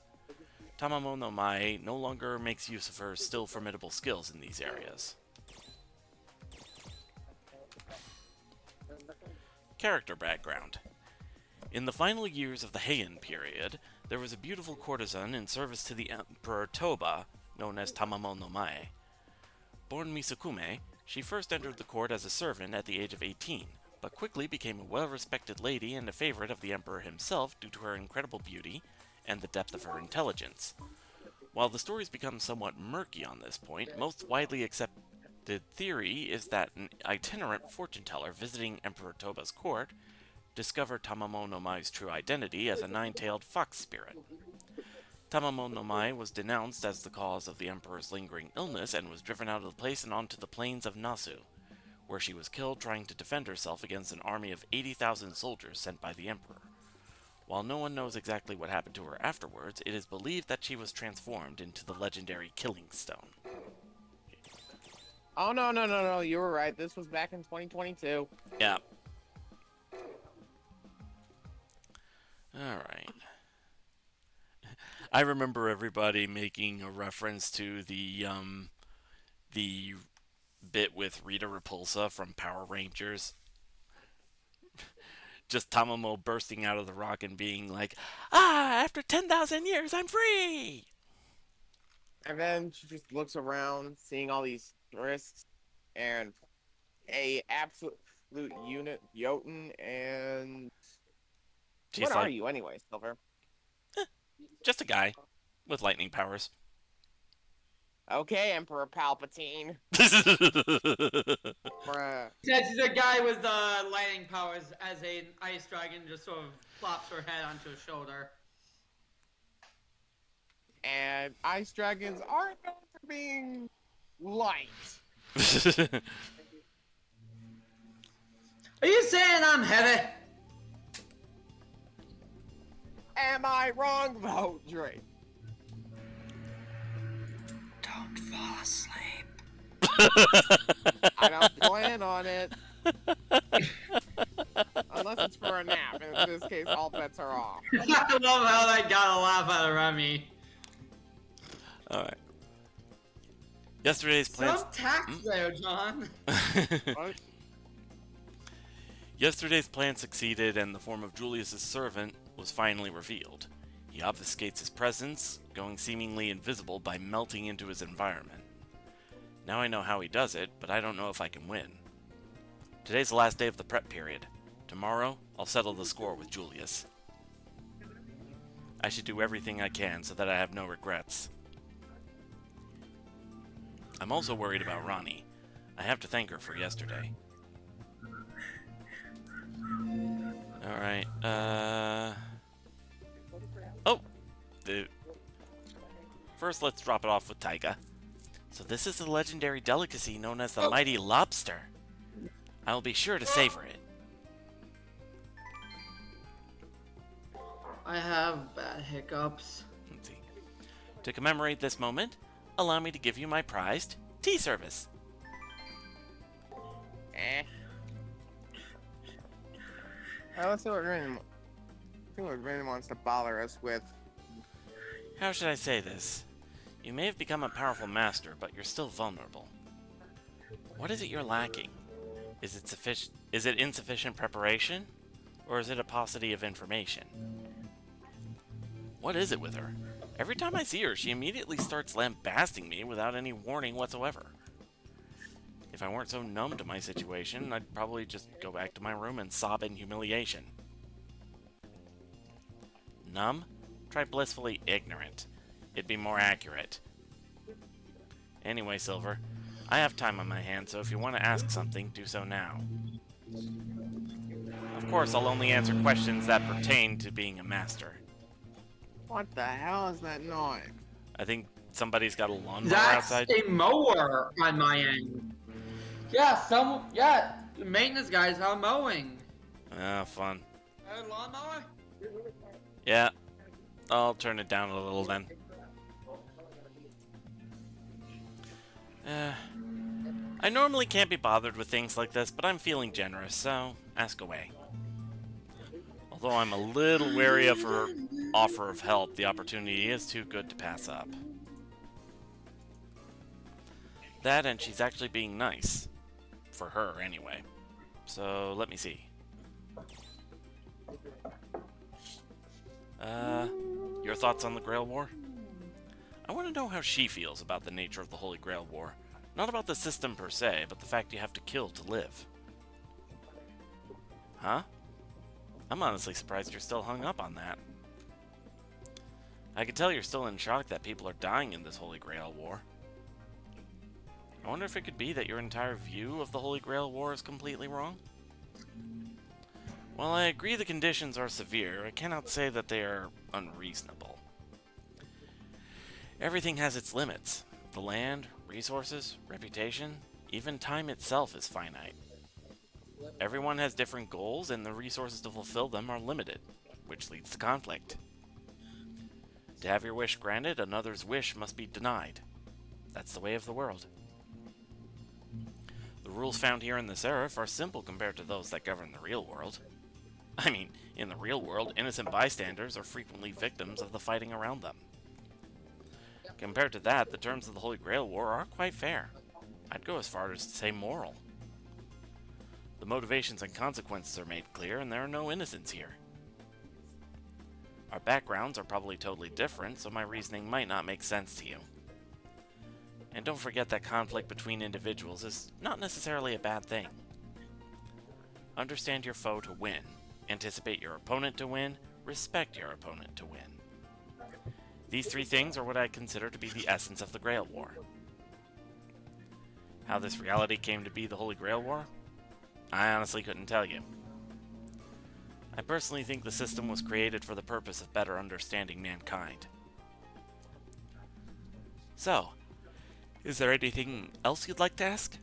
Tamamo no Mai no longer makes use of her still formidable skills in these areas. Character background. In the final years of the Heian period, there was a beautiful courtesan in service to the Emperor Toba, known as Tamamo no Mae. Born Misakume, she first entered the court as a servant at the age of 18, but quickly became a well-respected lady and a favorite of the Emperor himself due to her incredible beauty and the depth of her intelligence. While the stories become somewhat murky on this point, most widely accepted theory is that an itinerant fortune-teller visiting Emperor Toba's court discovered Tamamo no Mai's true identity as a 9-tailed fox spirit. Tamamo no Mai was denounced as the cause of the Emperor's lingering illness and was driven out of the place and onto the plains of Nasu, where she was killed trying to defend herself against an army of 80,000 soldiers sent by the Emperor. While no one knows exactly what happened to her afterwards, it is believed that she was transformed into the legendary Killing Stone. Oh, no, you were right. This was back in 2022. Yeah. Alright. I remember everybody making a reference to the bit with Rita Repulsa from Power Rangers. just Tamamo bursting out of the rock and being like, "Ah, after 10,000 years, I'm free!" And then she just looks around, seeing all these tourists, and a absolute unit Jotun, and She's what are like, you anyway, Silver? just a guy with lightning powers. Okay, Emperor Palpatine. Bruh. Says he's a guy with lightning powers as an ice dragon just sort of plops her head onto his shoulder. And ice dragons aren't known for being light. Are you saying I'm heavy? Am I wrong, though, Drake? Don't fall asleep. I don't plan on it. Unless it's for a nap, and in this case, all bets are off. I love how that got a laugh out of Remy. Alright. Yesterday's plans... Some tax there, John. What? Yesterday's plan succeeded, and the form of Julius's servant was finally revealed. He obfuscates his presence, going seemingly invisible by melting into his environment. Now I know how he does it, but I don't know if I can win. Today's the last day of the prep period. Tomorrow, I'll settle the score with Julius. I should do everything I can so that I have no regrets. I'm also worried about Ronnie. I have to thank her for yesterday. Alright, oh! First, let's drop it off with Taiga. So this is the legendary delicacy known as the mighty lobster. I will be sure to savor it. I have bad hiccups. Let's see. To commemorate this moment, allow me to give you my prized tea service. Let's see what Raymond wants to bother us with. How should I say this? You may have become a powerful master, but you're still vulnerable. What is it you're lacking? Is it insufficient preparation? Or is it a paucity of information? What is it with her? Every time I see her, she immediately starts lambasting me without any warning whatsoever. If I weren't so numb to my situation, I'd probably just go back to my room and sob in humiliation. Numb? Try blissfully ignorant. It'd be more accurate. Anyway, Silver, I have time on my hands, so if you want to ask something, do so now. Of course, I'll only answer questions that pertain to being a master. What the hell is that noise? I think somebody's got a lawnmower That's outside. a mower on my end. Yeah, the maintenance guys are mowing. Ah, fun. A lawnmower? Yeah, I'll turn it down a little then. I normally can't be bothered with things like this, but I'm feeling generous, so ask away. Although I'm a little wary of her offer of help, the opportunity is too good to pass up. That, and she's actually being nice. For her, anyway. So, let me see. Your thoughts on the Grail War? I want to know how she feels about the nature of the Holy Grail War. Not about the system per se, but the fact you have to kill to live. Huh? I'm honestly surprised you're still hung up on that. I can tell you're still in shock that people are dying in this Holy Grail War. I wonder if it could be that your entire view of the Holy Grail War is completely wrong? While I agree the conditions are severe, I cannot say that they are unreasonable. Everything has its limits. The land, resources, reputation, even time itself is finite. Everyone has different goals, and the resources to fulfill them are limited, which leads to conflict. To have your wish granted, another's wish must be denied. That's the way of the world. The rules found here in the Seraph are simple compared to those that govern the real world. I mean, in the real world, innocent bystanders are frequently victims of the fighting around them. Compared to that, the terms of the Holy Grail War are quite fair. I'd go as far as to say moral. The motivations and consequences are made clear, and there are no innocents here. Our backgrounds are probably totally different, so my reasoning might not make sense to you. And don't forget that conflict between individuals is not necessarily a bad thing. Understand your foe to win, anticipate your opponent to win, respect your opponent to win. These three things are what I consider to be the essence of the Grail War. How this reality came to be the Holy Grail War? I honestly couldn't tell you. I personally think the system was created for the purpose of better understanding mankind. So, is there anything else you'd like to ask?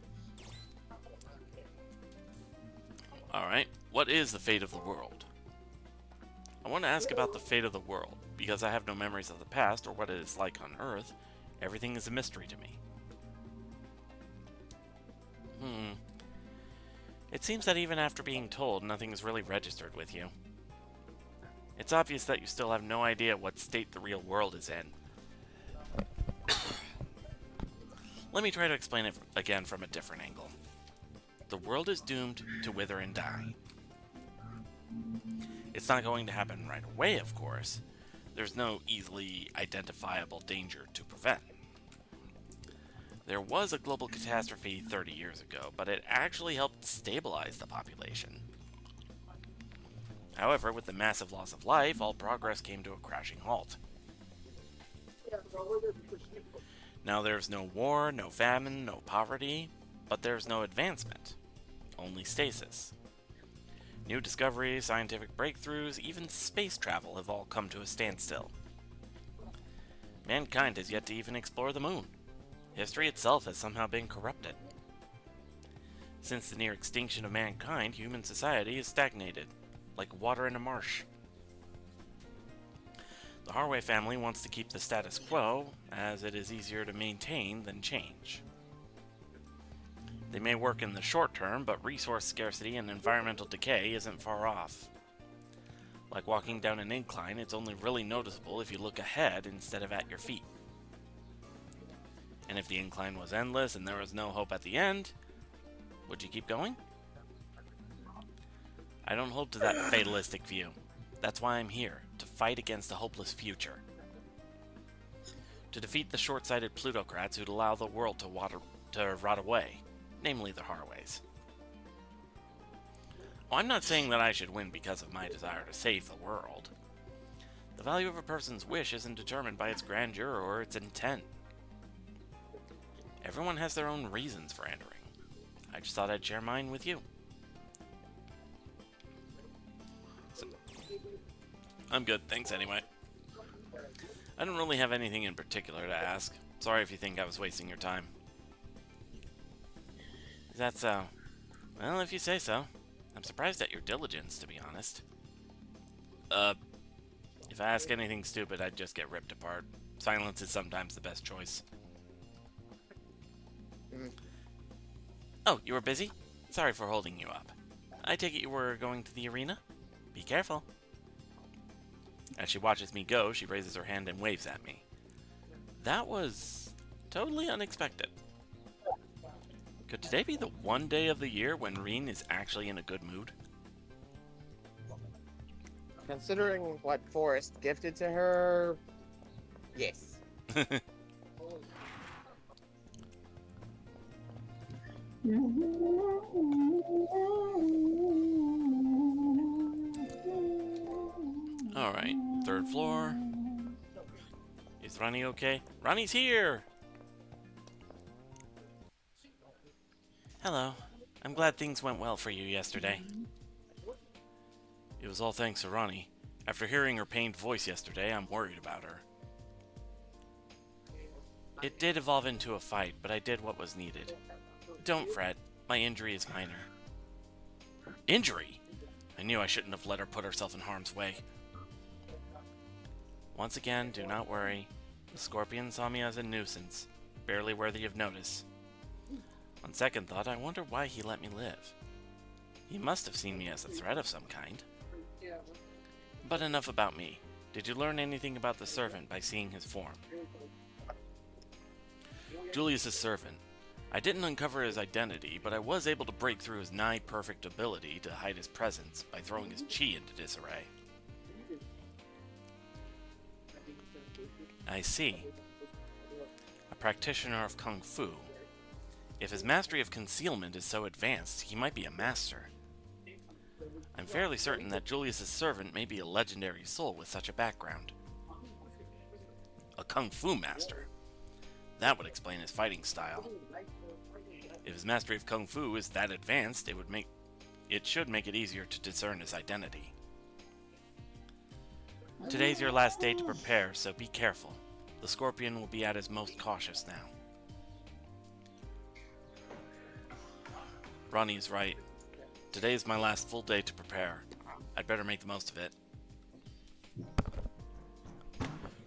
Alright, what is the fate of the world? I want to ask about the fate of the world, because I have no memories of the past or what it is like on Earth. Everything is a mystery to me. It seems that even after being told, nothing is really registered with you. It's obvious that you still have no idea what state the real world is in. Let me try to explain it again from a different angle. The world is doomed to wither and die. It's not going to happen right away, of course. There's no easily identifiable danger to prevent. There was a global catastrophe 30 years ago, but it actually helped stabilize the population. However, with the massive loss of life, all progress came to a crashing halt. Now there's no war, no famine, no poverty, but there's no advancement. Only stasis. New discoveries, scientific breakthroughs, even space travel have all come to a standstill. Mankind has yet to even explore the moon. History itself has somehow been corrupted. Since the near extinction of mankind, human society has stagnated, like water in a marsh. The Harway family wants to keep the status quo, as it is easier to maintain than change. They may work in the short term, but resource scarcity and environmental decay isn't far off. Like walking down an incline, it's only really noticeable if you look ahead instead of at your feet. And if the incline was endless and there was no hope at the end, would you keep going? I don't hold to that fatalistic view. That's why I'm here, to fight against a hopeless future. To defeat the short-sighted plutocrats who'd allow the world to rot away, namely the Harways. Well, I'm not saying that I should win because of my desire to save the world. The value of a person's wish isn't determined by its grandeur or its intent. Everyone has their own reasons for entering. I just thought I'd share mine with you. So, I'm good, thanks anyway. I don't really have anything in particular to ask. Sorry if you think I was wasting your time. Is that so? Well, if you say so. I'm surprised at your diligence, to be honest. If I ask anything stupid, I'd just get ripped apart. Silence is sometimes the best choice. Oh, you were busy? Sorry for holding you up. I take it you were going to the arena? Be careful. As she watches me go, she raises her hand and waves at me. That was totally unexpected. Could today be the one day of the year when Reen is actually in a good mood? Considering what Forrest gifted to her, yes. Alright, third floor. Is Ronnie okay? Ronnie's here! Hello. I'm glad things went well for you yesterday. It was all thanks to Ronnie. After hearing her pained voice yesterday, I'm worried about her. It did evolve into a fight, but I did what was needed. Don't fret. My injury is minor. Injury? I knew I shouldn't have let her put herself in harm's way. Once again, do not worry. The Scorpion saw me as a nuisance, barely worthy of notice. On second thought, I wonder why he let me live. He must have seen me as a threat of some kind. But enough about me. Did you learn anything about the servant by seeing his form? Julius's servant. I didn't uncover his identity, but I was able to break through his nigh-perfect ability to hide his presence by throwing his chi into disarray. I see. A practitioner of Kung Fu. If his mastery of concealment is so advanced, he might be a master. I'm fairly certain that Julius's servant may be a legendary soul with such a background. A Kung Fu master. That would explain his fighting style. If his mastery of Kung Fu is that advanced, it should make it easier to discern his identity. Today's your last day to prepare, so be careful. The Scorpion will be at his most cautious now. Ronnie's right. Today is my last full day to prepare. I'd better make the most of it.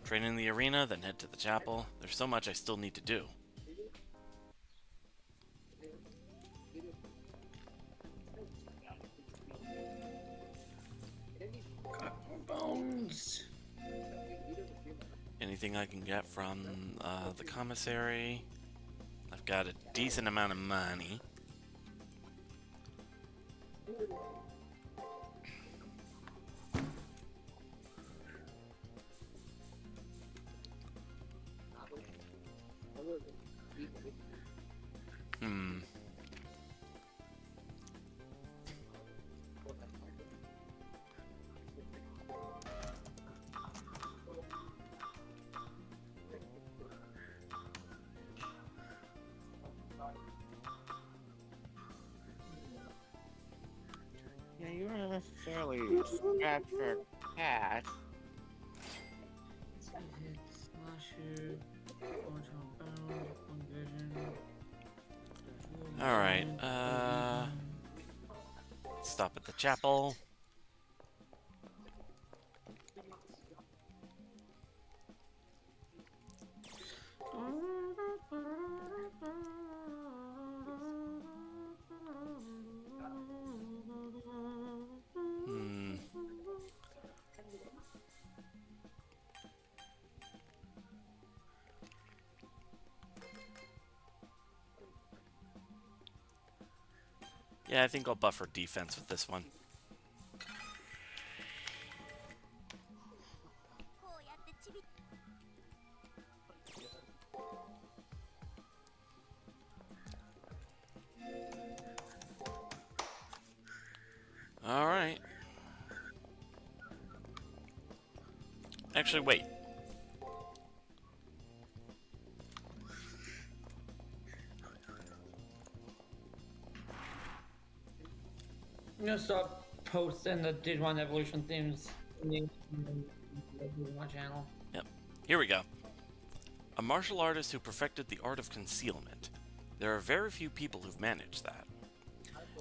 Train in the arena, then head to the chapel. There's so much I still need to do. Bones. Anything I can get from the commissary? I've got a decent amount of money. Yeah, you don't necessarily scratch for cash. Alright, stop at the chapel. Yeah, I think I'll buffer defense with this one. Alright. Actually, wait. I'm gonna start posting the Digimon Evolution themes on my channel. Yep. Here we go. A martial artist who perfected the art of concealment. There are very few people who've managed that.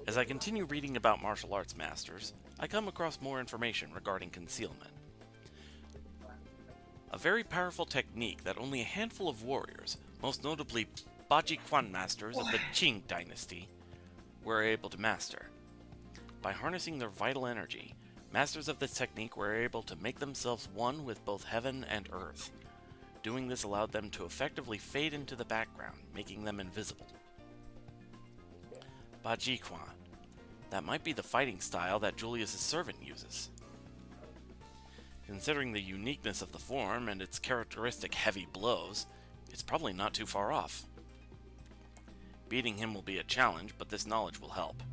As I continue reading about martial arts masters, I come across more information regarding concealment. A very powerful technique that only a handful of warriors, most notably Baji Quan masters of the Qing dynasty, were able to master. By harnessing their vital energy, masters of this technique were able to make themselves one with both heaven and earth. Doing this allowed them to effectively fade into the background, making them invisible. Baji Quan. That might be the fighting style that Julius's servant uses. Considering the uniqueness of the form and its characteristic heavy blows, it's probably not too far off. Beating him will be a challenge, but this knowledge will help.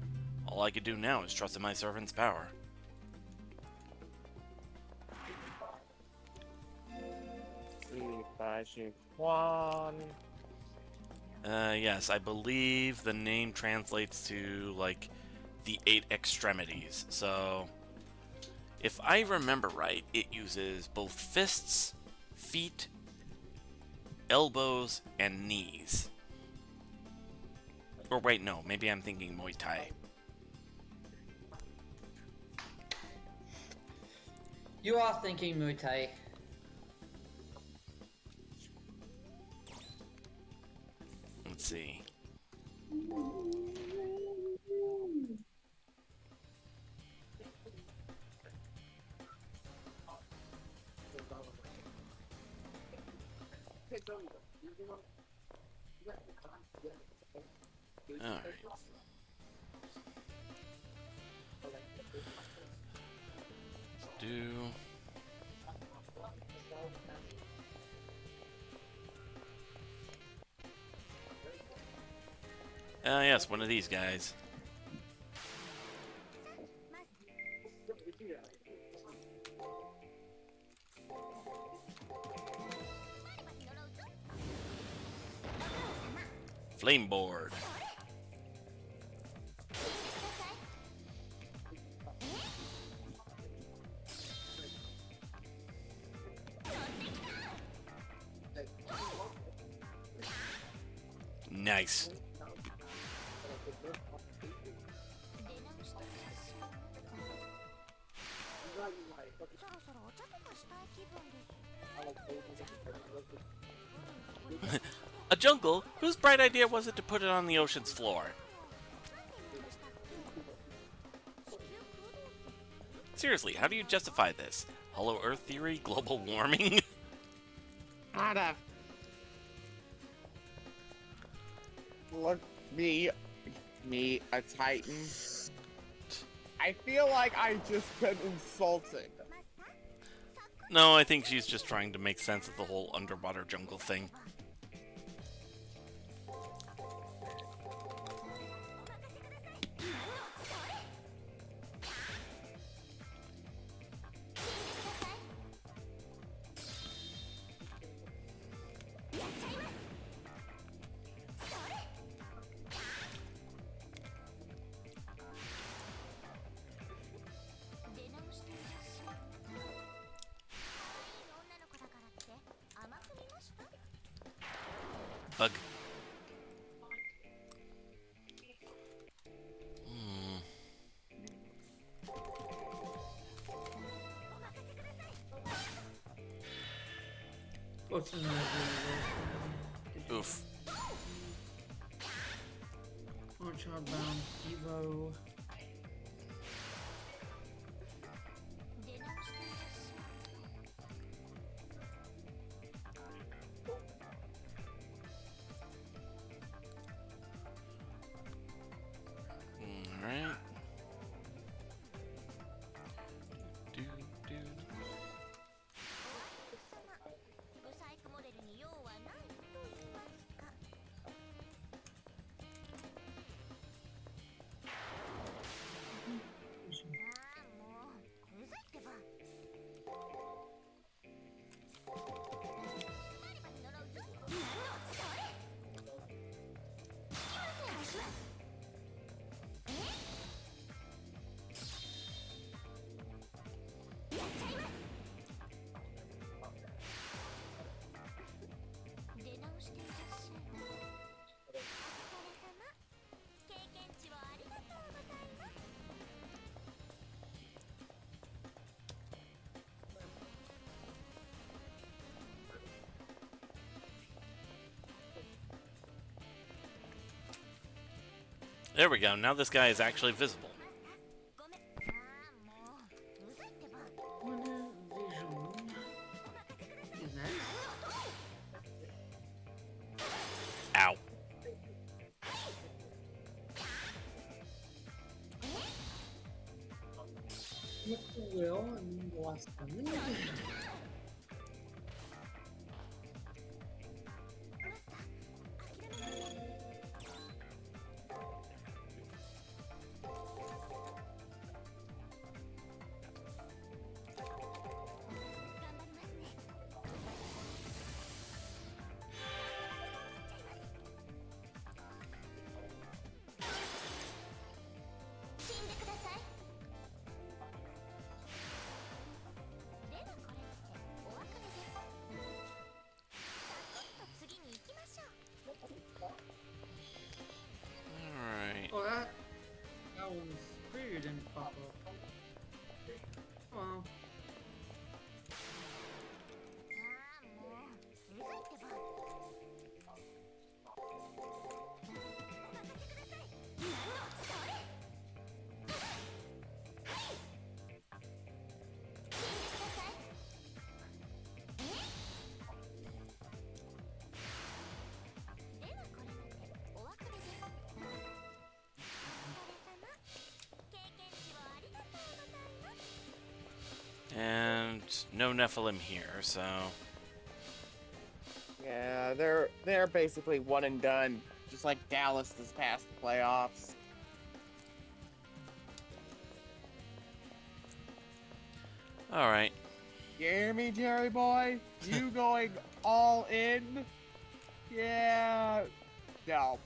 All I can do now is trust in my servant's power. Yes, I believe the name translates to, like, the 8 extremities. So, if I remember right, it uses both fists, feet, elbows, and knees. Or wait, no, maybe I'm thinking Muay Thai. You are thinking Muay Thai. Let's see. Alright. Do... Ah, yes, one of these guys. Flame board. Nice. A jungle? Whose bright idea was it to put it on the ocean's floor? Seriously, how do you justify this? Hollow Earth theory? Global warming? How the... Look, me, a Titan. I feel like I just been insulted. No, I think she's just trying to make sense of the whole underwater jungle thing. Bug. What's another video? Oof. Child bound Evo. Alright. Do, do. There we go. Now this guy is actually visible. What vision is that? Ow. With the will and lost them. And no Nephilim here, so... Yeah, they're basically one and done, just like Dallas this past playoffs. Alright. You hear me, Jerry boy? You going all in? Yeah. No.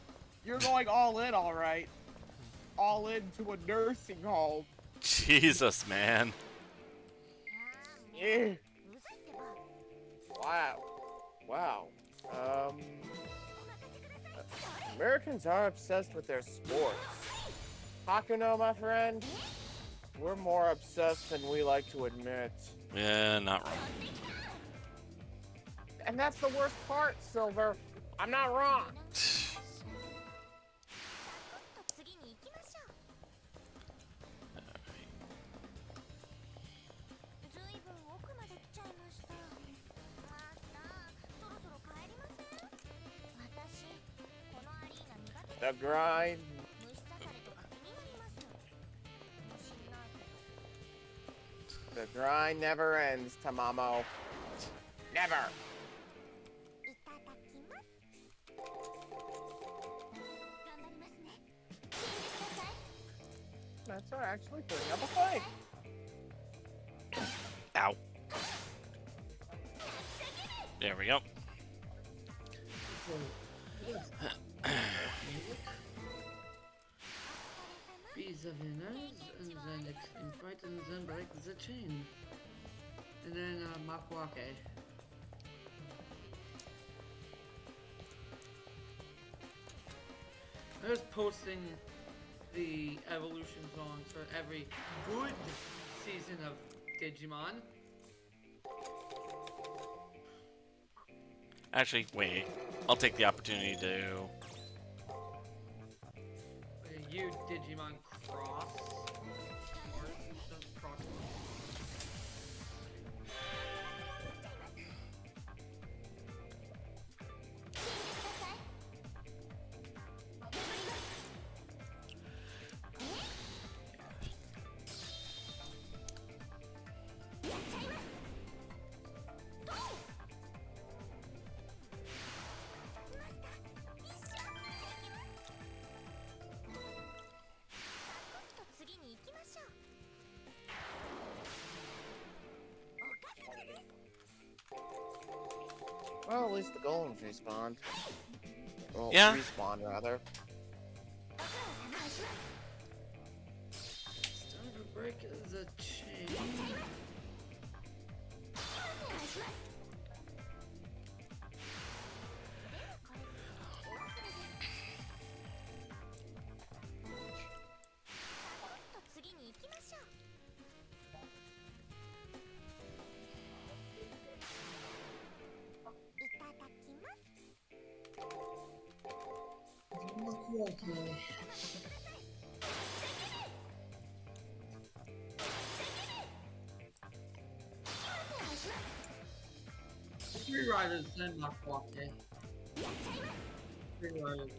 You're going all in, all right. All into a nursing home. Jesus, man. Yeah. Wow. Wow. Americans are obsessed with their sports. Hakuno, my friend, we're more obsessed than we like to admit. Yeah, not wrong. And that's the worst part, Silver. I'm not wrong. The grind. The grind never ends, Tamamo. Never. That's actually putting up a fight. Ow. There we go. Be the winners, and then extreme fight, and then break the chain. And then Makwake. I was posting the evolution songs for every good season of Digimon. Actually, wait. I'll take the opportunity to... You Digimon Cross. Or just Cross. Well, at least the golems respawned. Well, Yeah. respawn rather. It's time to break the chain. Three riders, then Makwake. Three riders.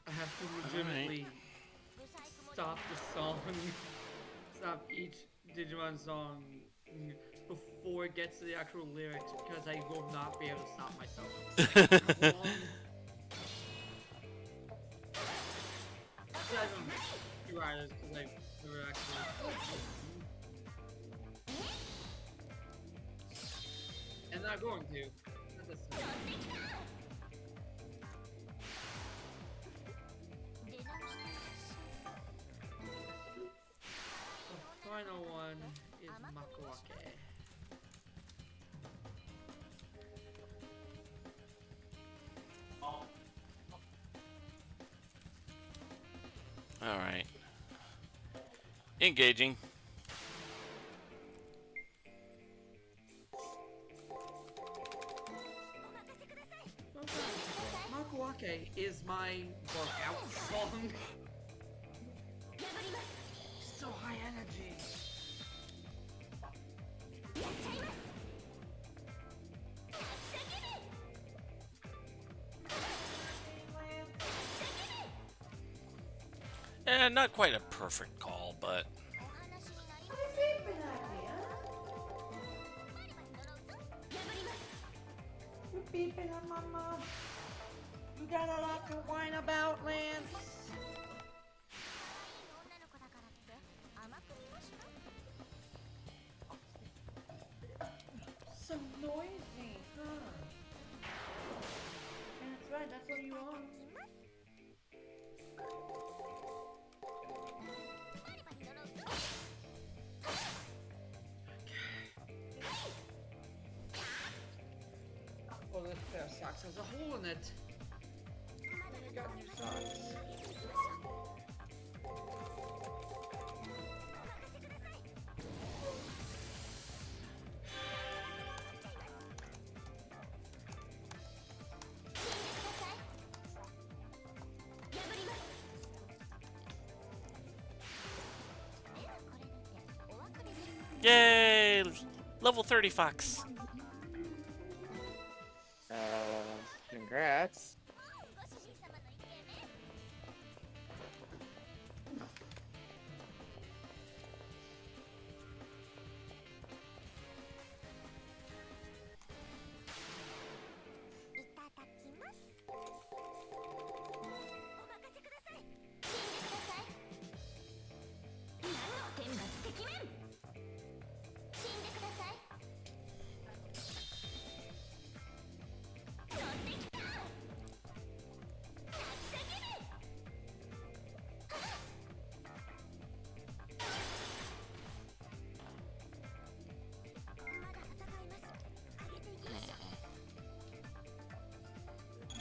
I have to legitimately stop the song, stop each Digimon song before it gets to the actual lyrics because I will not be able to stop myself from singing along. Aside from Three Riders, because I never actually. And not going to. Not this time. The final one is Makwake. Alright. Engaging. Makwake is my workout song. So high energy. Not quite a perfect call, but What are you beeping at me, huh? You beeping at my mom? You got a lot to whine about, Lance? So noisy, huh? That's right, that's what you are. Oh, this pair of socks has a hole in it. I got new socks. yay! Level 30 fox. Congrats.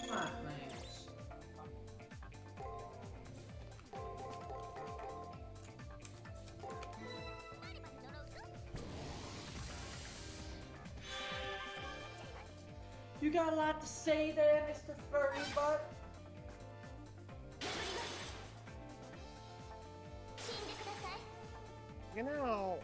Come on, Lance. You got a lot to say there, Mr. Furry Butt. You know.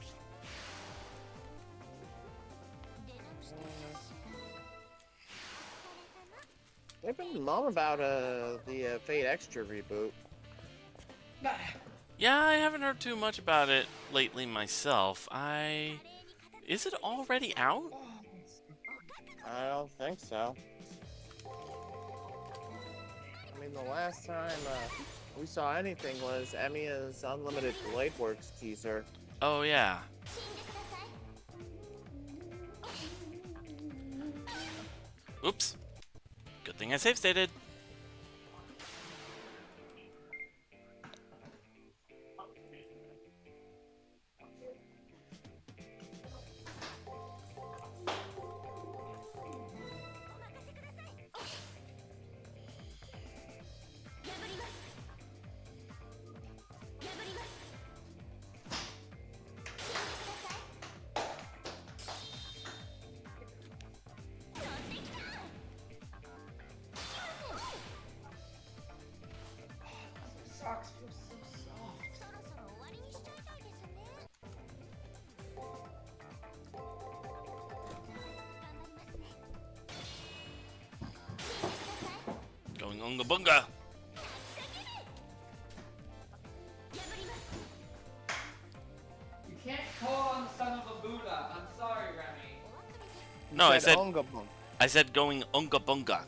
They've been mum about the Fate Extra reboot. Bah. Yeah, I haven't heard too much about it lately myself. Is it already out? I don't think so. I mean, the last time we saw anything was Emiya's Unlimited Blade Works teaser. Oh, yeah. Oops. Good thing I save stated. Socks feel so soft. Going unga bunga. You can't call on the son of a Buddha. I'm sorry, Remy. No, I said Onga Bung. I said going unga bunga.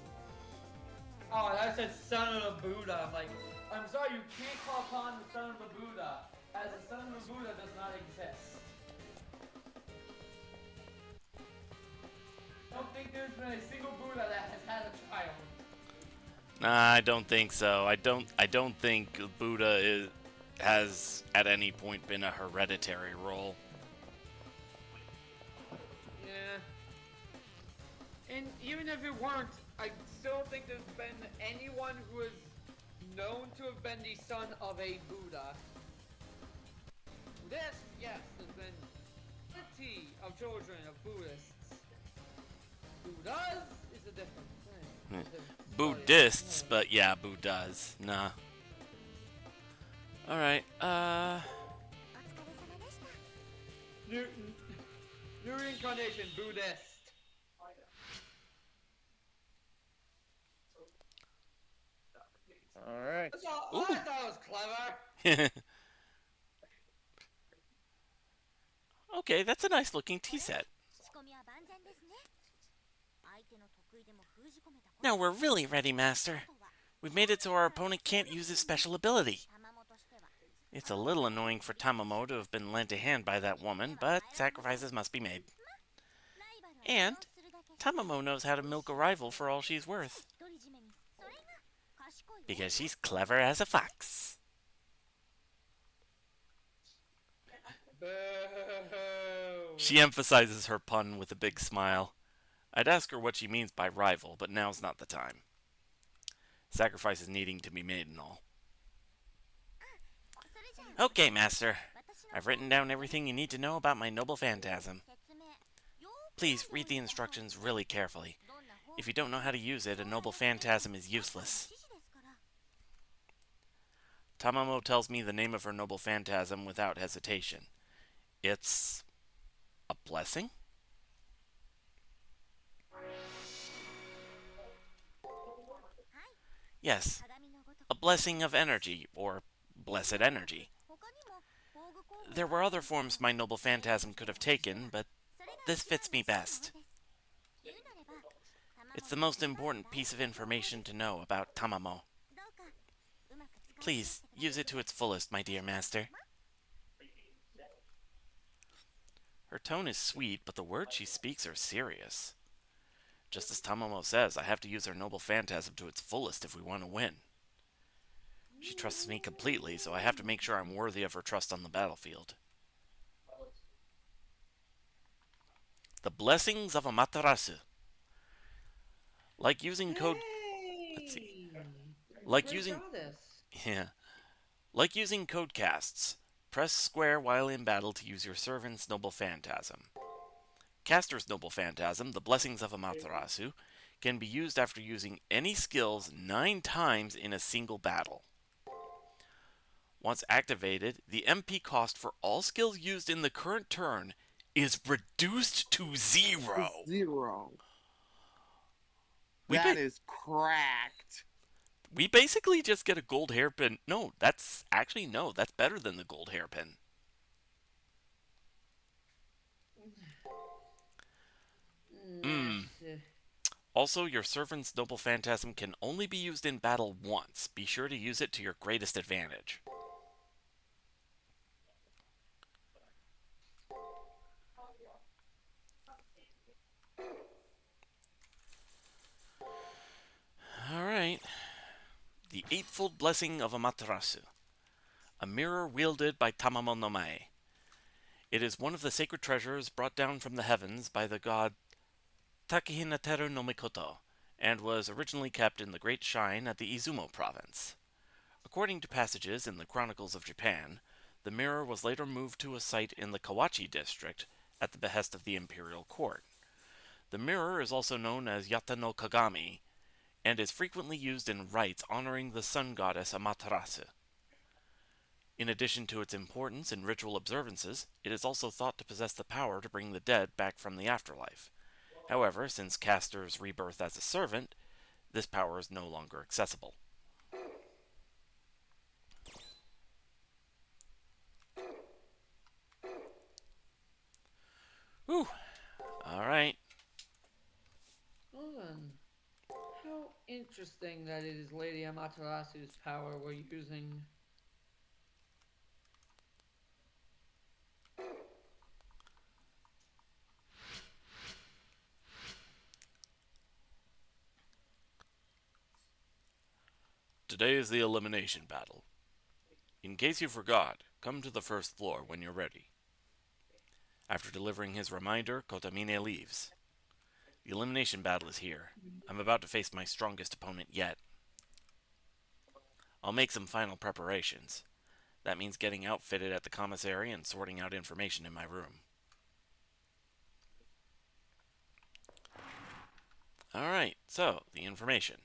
Oh, I said son of a Buddha. I'm like, I'm sorry, you can't call upon the son of a Buddha, as the son of a Buddha does not exist. I don't think there's been a single Buddha that has had a child. Nah, I don't think so. I don't think Buddha has at any point been a hereditary role. Yeah. And even if it weren't, I still think there's been anyone who is known to have been the son of a Buddha. This, yes, there's been plenty of children of Buddhists. Buddhas is a different thing. Buddhists, but yeah, Buddhas. Nah. Alright, New reincarnation, Buddhist. All right. I thought it was clever. Okay, that's a nice looking tea set. Now we're really ready, Master. We've made it so our opponent can't use his special ability. It's a little annoying for Tamamo to have been lent a hand by that woman, but sacrifices must be made. And Tamamo knows how to milk a rival for all she's worth. Because she's clever as a fox. Boo! She emphasizes her pun with a big smile. I'd ask her what she means by rival, but now's not the time. Sacrifices needing to be made and all. Okay, Master. I've written down everything you need to know about my noble phantasm. Please read the instructions really carefully. If you don't know how to use it, a noble phantasm is useless. Tamamo tells me the name of her noble phantasm without hesitation. It's a blessing? Yes, a blessing of energy, or blessed energy. There were other forms my noble phantasm could have taken, but this fits me best. It's the most important piece of information to know about Tamamo. Please, use it to its fullest, my dear master. Her tone is sweet, but the words she speaks are serious. Just as Tamamo says, I have to use her noble phantasm to its fullest if we want to win. She trusts me completely, so I have to make sure I'm worthy of her trust on the battlefield. The blessings of Amaterasu. Like using code... Let's see. Like using... This. Yeah. Like using code casts. Press square while in battle to use your servant's noble phantasm. Caster's noble phantasm, the blessings of Amaterasu, can be used after using any skills 9 times in a single battle. Once activated, the MP cost for all skills used in the current turn is reduced to 0. 0. We That is cracked. We basically just get a gold hairpin. No, that's better than the gold hairpin. Also, your servant's noble phantasm can only be used in battle once. Be sure to use it to your greatest advantage. Alright. The Eightfold Blessing of Amaterasu. A mirror wielded by Tamamo no Mae. It is one of the sacred treasures brought down from the heavens by the god Takehinateru no Mikoto, and was originally kept in the Great Shrine at the Izumo province. According to passages in the Chronicles of Japan, the mirror was later moved to a site in the Kawachi district at the behest of the imperial court. The mirror is also known as Yata no Kagami, and is frequently used in rites honoring the sun goddess Amaterasu. In addition to its importance in ritual observances, it is also thought to possess the power to bring the dead back from the afterlife. However, since Caster's rebirth as a servant, this power is no longer accessible. Whew. Alright. Well then, how interesting that it is Lady Amaterasu's power we're using. Today is the elimination battle. In case you forgot, come to the first floor when you're ready. After delivering his reminder, Kotamine leaves. The elimination battle is here. I'm about to face my strongest opponent yet. I'll make some final preparations. That means getting outfitted at the commissary and sorting out information in my room. Alright, so, the information.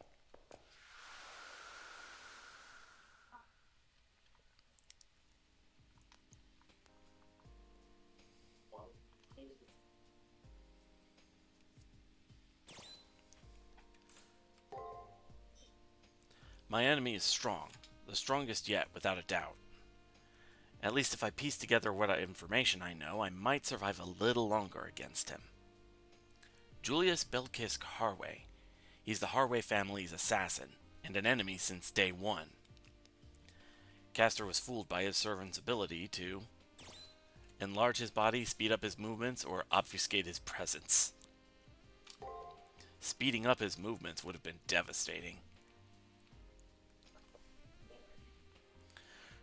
My enemy is strong, the strongest yet, without a doubt. At least if I piece together what information I know, I might survive a little longer against him. Julius Belkisk Harway. He's the Harway family's assassin, and an enemy since day one. Caster was fooled by his servant's ability to enlarge his body, speed up his movements, or obfuscate his presence. Speeding up his movements would have been devastating.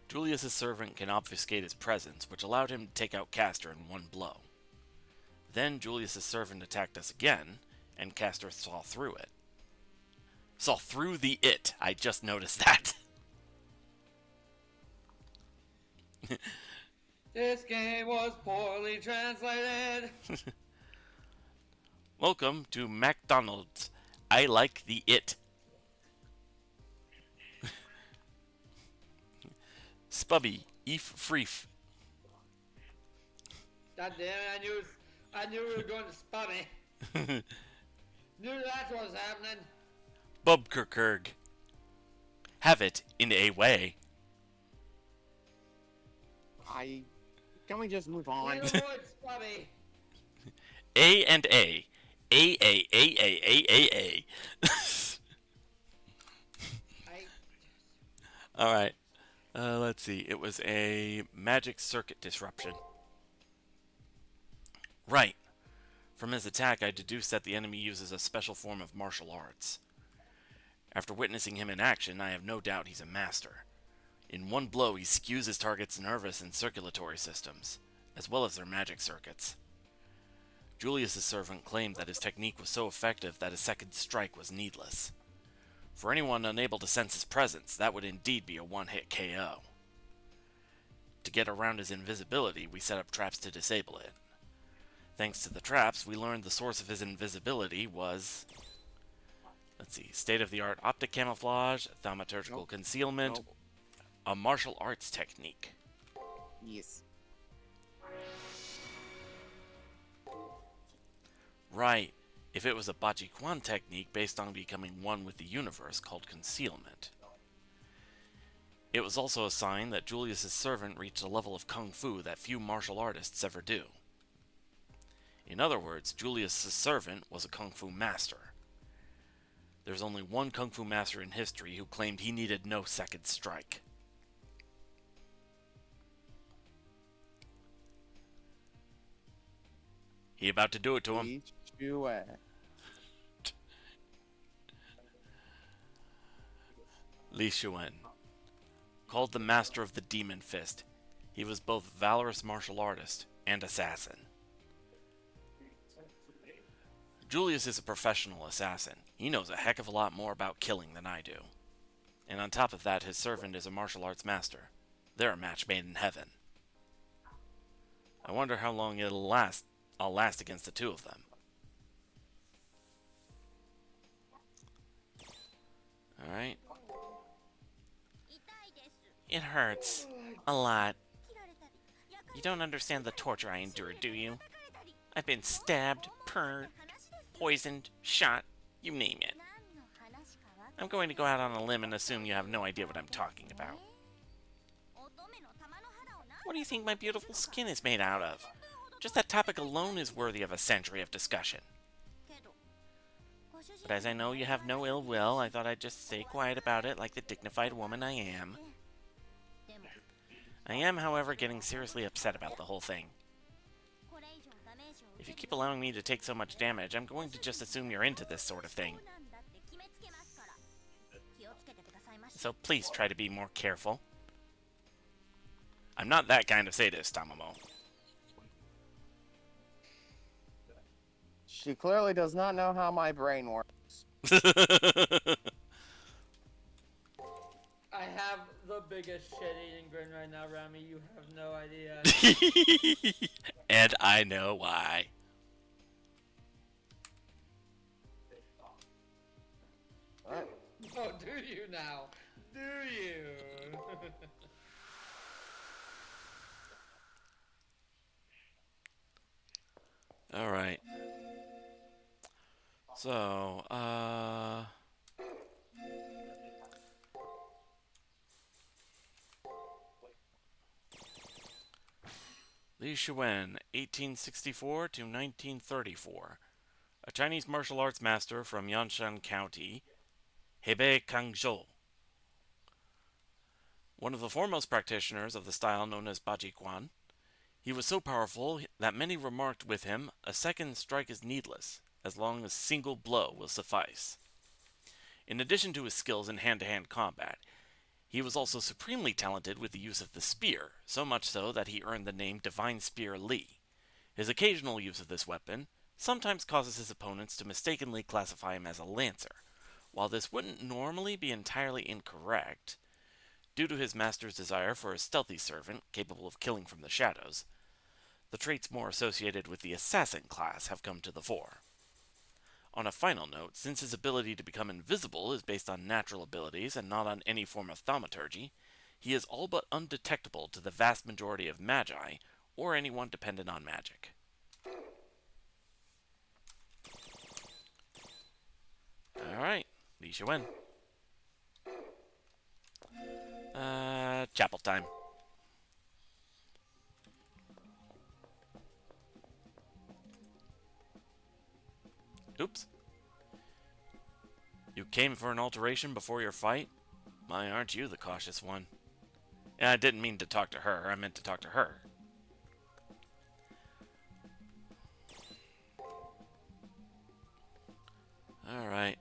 Julius's servant can obfuscate his presence, which allowed him to take out Caster in one blow. Then Julius's servant attacked us again, and Caster saw through it. Saw through the it. I just noticed that. This game was poorly translated. Welcome to McDonald's. I like the it. Spubby, eef freef. God damn it, I knew we were going to Spummy. Knew that's what was happening. Bubkerkerg. Have it in a way. Can we just move on? We avoid Spummy. A and A. A. Alright. Let's see. It was a magic circuit disruption. Right. From his attack, I deduced that the enemy uses a special form of martial arts. After witnessing him in action, I have no doubt he's a master. In one blow, he skews his target's nervous and circulatory systems, as well as their magic circuits. Julius's servant claimed that his technique was so effective that a second strike was needless. For anyone unable to sense his presence, that would indeed be a one-hit KO. To get around his invisibility, we set up traps to disable it. Thanks to the traps, we learned the source of his invisibility was... Let's see, state-of-the-art optic camouflage, thaumaturgical concealment, a martial arts technique. Yes. Right. If it was a Baji-Quan technique based on becoming one with the universe called concealment. It was also a sign that Julius's servant reached a level of kung fu that few martial artists ever do. In other words, Julius's servant was a kung fu master. There's only one kung fu master in history who claimed he needed no second strike. He about to do it to him. Li Xuan. Called the Master of the Demon Fist, he was both valorous martial artist and assassin. Julius is a professional assassin. He knows a heck of a lot more about killing than I do. And on top of that, his servant is a martial arts master. They're a match made in heaven. I wonder how long I'll last against the two of them. Alright. It hurts. A lot. You don't understand the torture I endured, do you? I've been stabbed, purred, poisoned, shot, you name it. I'm going to go out on a limb and assume you have no idea what I'm talking about. What do you think my beautiful skin is made out of? Just that topic alone is worthy of a century of discussion. But as I know you have no ill will, I thought I'd just stay quiet about it like the dignified woman I am. I am, however, getting seriously upset about the whole thing. If you keep allowing me to take so much damage, I'm going to just assume you're into this sort of thing. So please try to be more careful. I'm not that kind of sadist, Tamamo. She clearly does not know how my brain works. I have the biggest shit-eating grin right now, Rami. You have no idea. And I know why. Oh, do you now? Do you? Alright. So, Li Shuen, 1864 to 1934. A Chinese martial arts master from Yanshan County, Hebei Kangzhou. One of the foremost practitioners of the style known as Bajiquan, he was so powerful that many remarked with him, a second strike is needless, as long as a single blow will suffice. In addition to his skills in hand-to-hand combat, he was also supremely talented with the use of the spear, so much so that he earned the name Divine Spear Li. His occasional use of this weapon sometimes causes his opponents to mistakenly classify him as a lancer. While this wouldn't normally be entirely incorrect, due to his master's desire for a stealthy servant capable of killing from the shadows, the traits more associated with the assassin class have come to the fore. On a final note, since his ability to become invisible is based on natural abilities and not on any form of thaumaturgy, he is all but undetectable to the vast majority of magi or anyone dependent on magic. Alright, Li Shuen. Chapel time. Oops. You came for an alteration before your fight? Why aren't you the cautious one? And I didn't mean to talk to her, I meant to talk to her. Alright,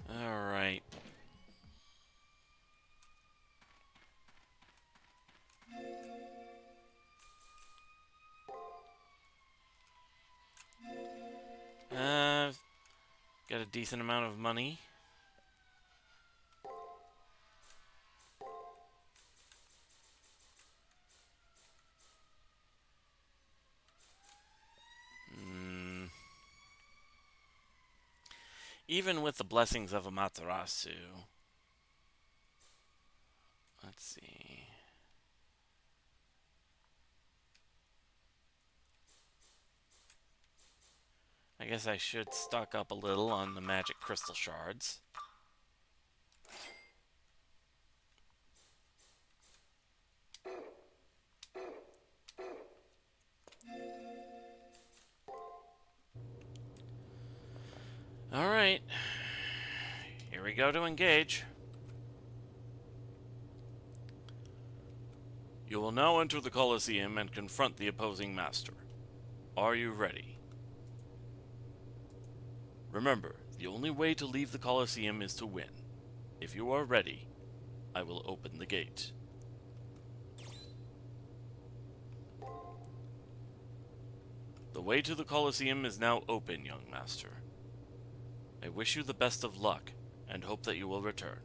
Alright. Got a decent amount of money. Even with the blessings of Amaterasu. Let's see. I guess I should stock up a little on the magic crystal shards. Alright. Here we go to engage. You will now enter the Colosseum and confront the opposing master. Are you ready? Remember, the only way to leave the Colosseum is to win. If you are ready, I will open the gate. The way to the Colosseum is now open, young master. I wish you the best of luck, and hope that you will return.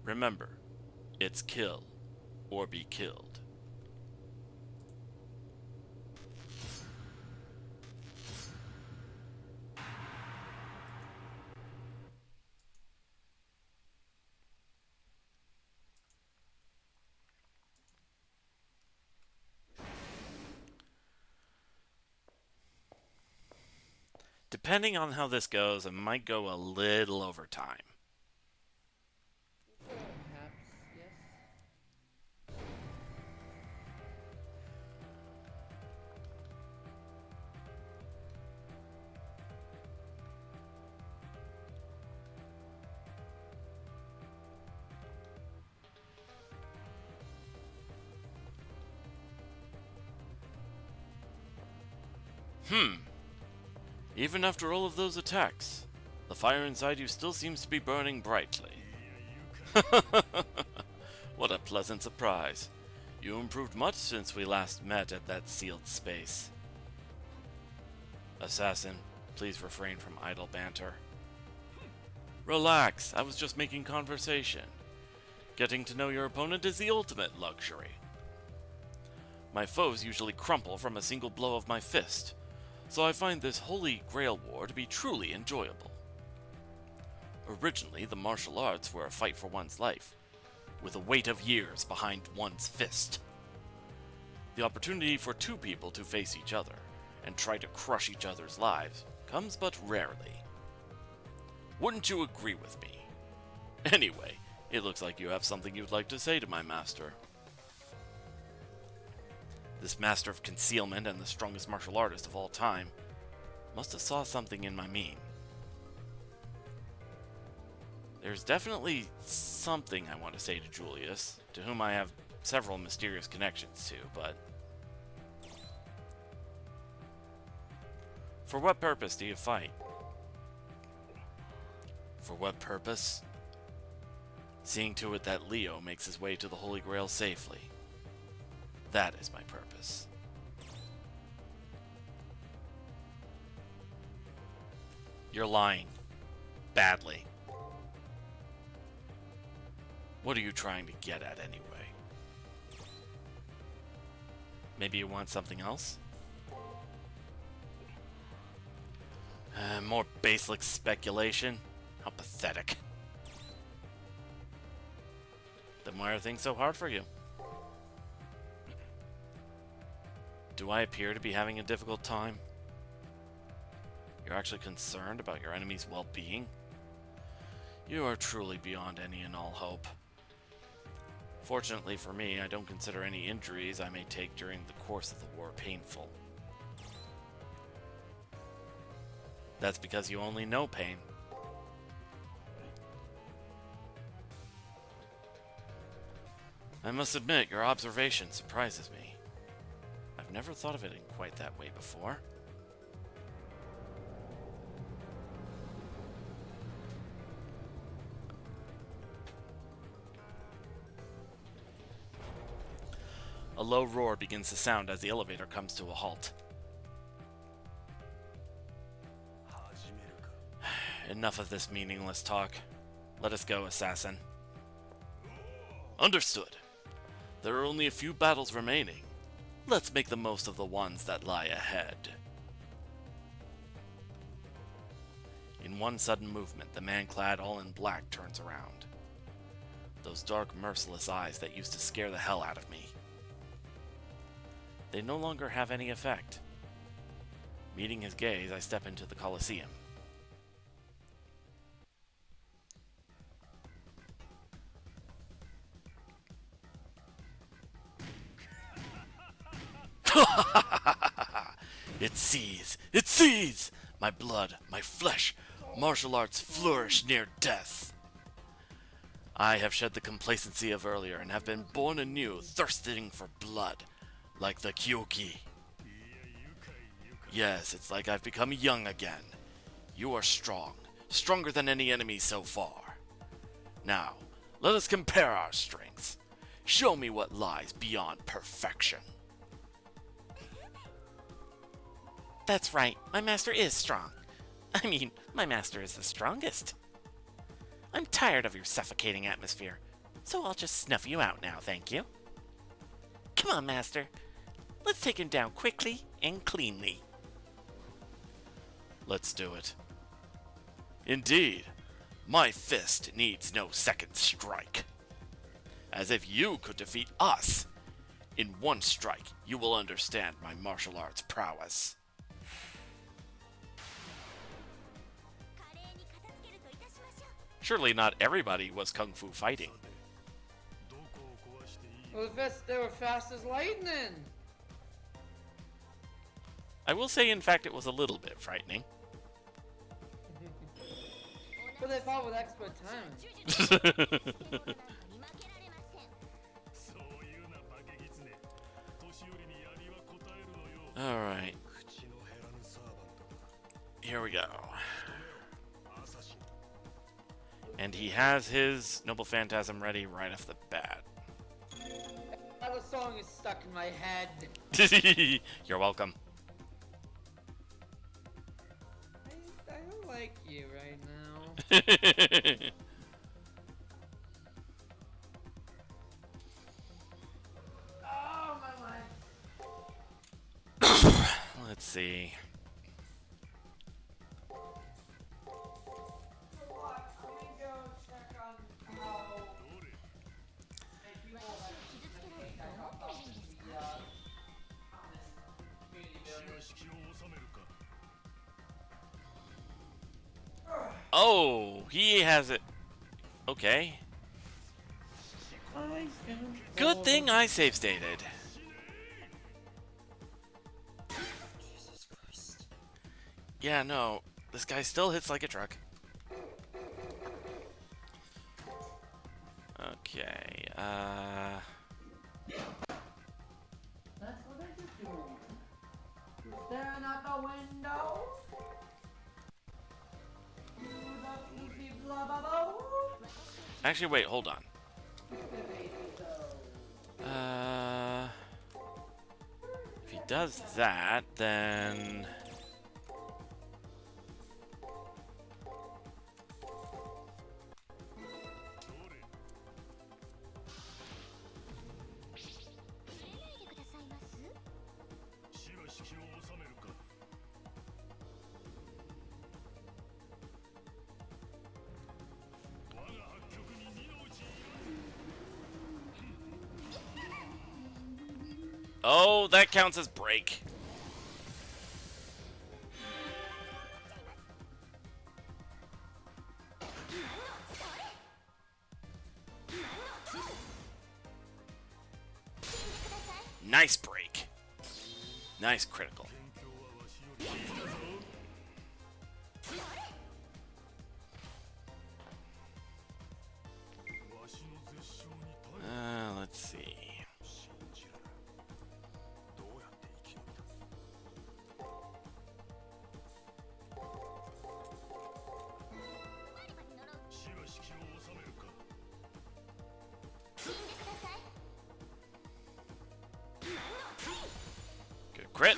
Remember, it's kill, or be killed. Depending on how this goes, it might go a little over time. Perhaps, yes. Even after all of those attacks, the fire inside you still seems to be burning brightly. What a pleasant surprise. You improved much since we last met at that sealed space. Assassin, please refrain from idle banter. Relax, I was just making conversation. Getting to know your opponent is the ultimate luxury. My foes usually crumple from a single blow of my fist, so I find this holy grail war to be truly enjoyable. Originally, the martial arts were a fight for one's life, with a weight of years behind one's fist. The opportunity for two people to face each other and try to crush each other's lives comes but rarely. Wouldn't you agree with me? Anyway, it looks like you have something you'd like to say to my master. This master of concealment and the strongest martial artist of all time must have saw something in my mien. There's definitely something I want to say to Julius, to whom I have several mysterious connections to, but... For what purpose do you fight? For what purpose? Seeing to it that Leo makes his way to the Holy Grail safely. That is my purpose. You're lying. Badly. What are you trying to get at anyway? Maybe you want something else? More basic speculation? How pathetic. Then why are things so hard for you? Do I appear to be having a difficult time? You're actually concerned about your enemy's well-being? You are truly beyond any and all hope. Fortunately for me, I don't consider any injuries I may take during the course of the war painful. That's because you only know pain. I must admit, your observation surprises me. I've never thought of it in quite that way before. A low roar begins to sound as the elevator comes to a halt. Enough of this meaningless talk. Let us go, assassin. Understood. There are only a few battles remaining. Let's make the most of the ones that lie ahead. In one sudden movement, the man clad all in black turns around. Those dark, merciless eyes that used to scare the hell out of me. They no longer have any effect. Meeting his gaze, I step into the Colosseum. It sees! It sees! My blood, my flesh, martial arts flourish near death. I have shed the complacency of earlier and have been born anew, thirsting for blood, like the Kyoki. Yes, it's like I've become young again. You are strong, stronger than any enemy so far. Now, let us compare our strengths. Show me what lies beyond perfection. That's right, my master is strong. I mean, my master is the strongest. I'm tired of your suffocating atmosphere, so I'll just snuff you out now, thank you. Come on, master. Let's take him down quickly and cleanly. Let's do it. Indeed, my fist needs no second strike. As if you could defeat us. In one strike, you will understand my martial arts prowess. Surely not everybody was kung fu fighting. Those fists, they were fast as lightning. I will say, in fact, it was a little bit frightening. But they fought with expert timing. Alright. Here we go. And he has his Noble Phantasm ready right off the bat. That song is stuck in my head. You're welcome. I don't like you right now. Oh, my mind. Let's see. Oh, he has it. Okay. Good thing I save stated. Jesus Christ. Yeah, no. This guy still hits like a truck. Okay, That's what I just doing. Staring out the window. actually, wait, hold on. If he does that, then... Oh, that counts as break. Nice break. Nice critical. Let's see. Good crit.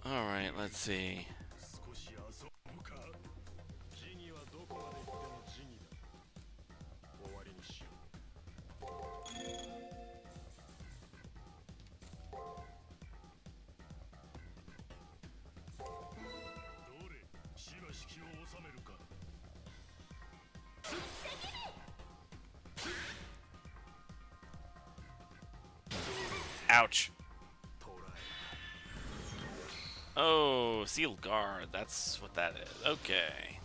Alright, let's see. Ouch. Oh, sealed guard. That's what that is. Okay.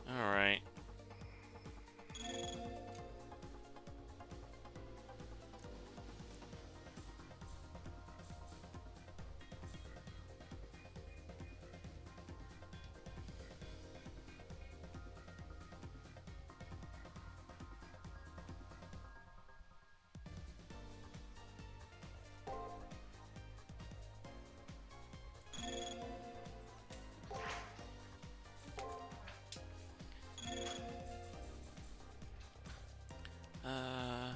All right. Uh,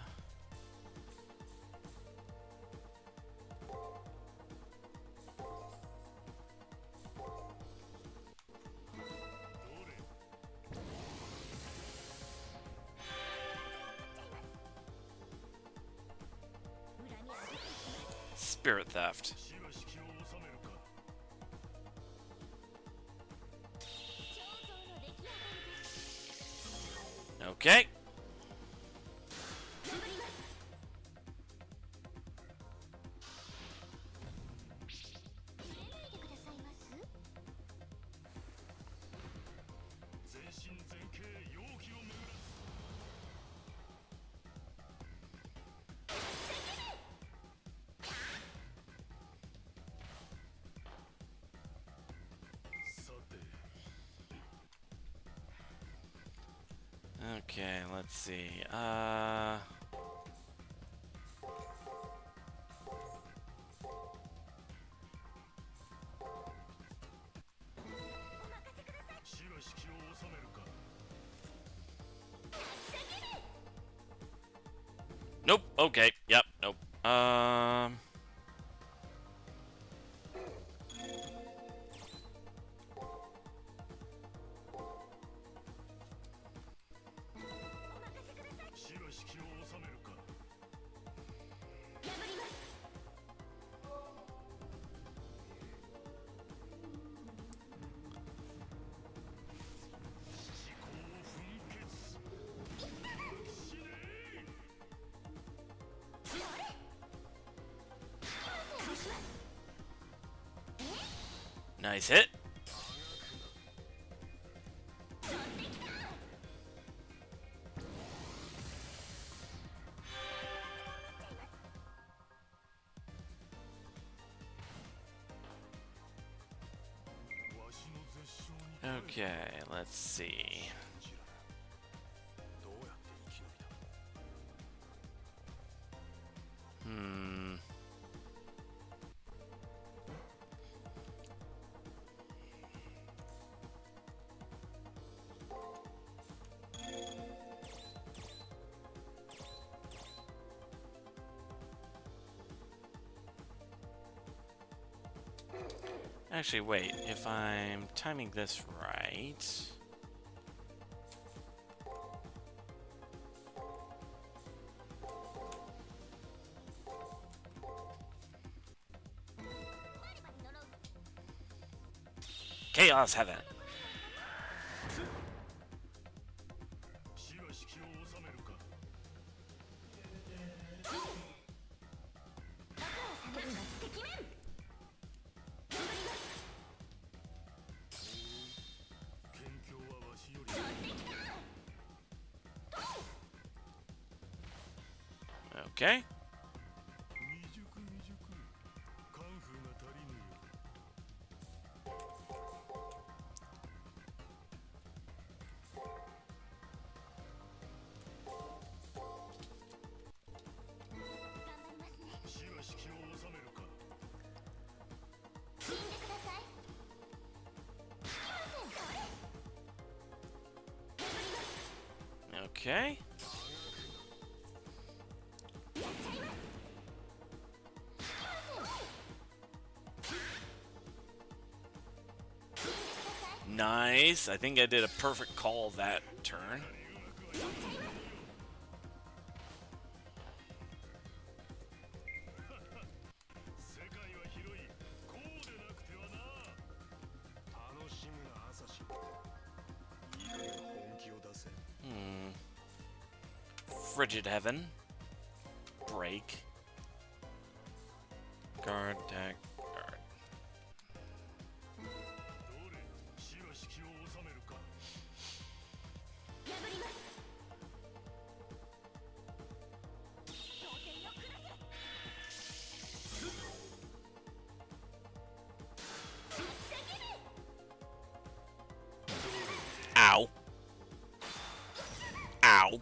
Spirit theft. Okay. Okay, let's see. Nope. Okay. Yep. Nope. Nice hit. Okay, let's see. Hmm. Actually, wait. If I'm timing this right... Chaos Heaven. Okay. Okay. Nice. I think I did a perfect call that turn. Frigid Heaven. Break. Guard, attack, guard. Ow. Ow.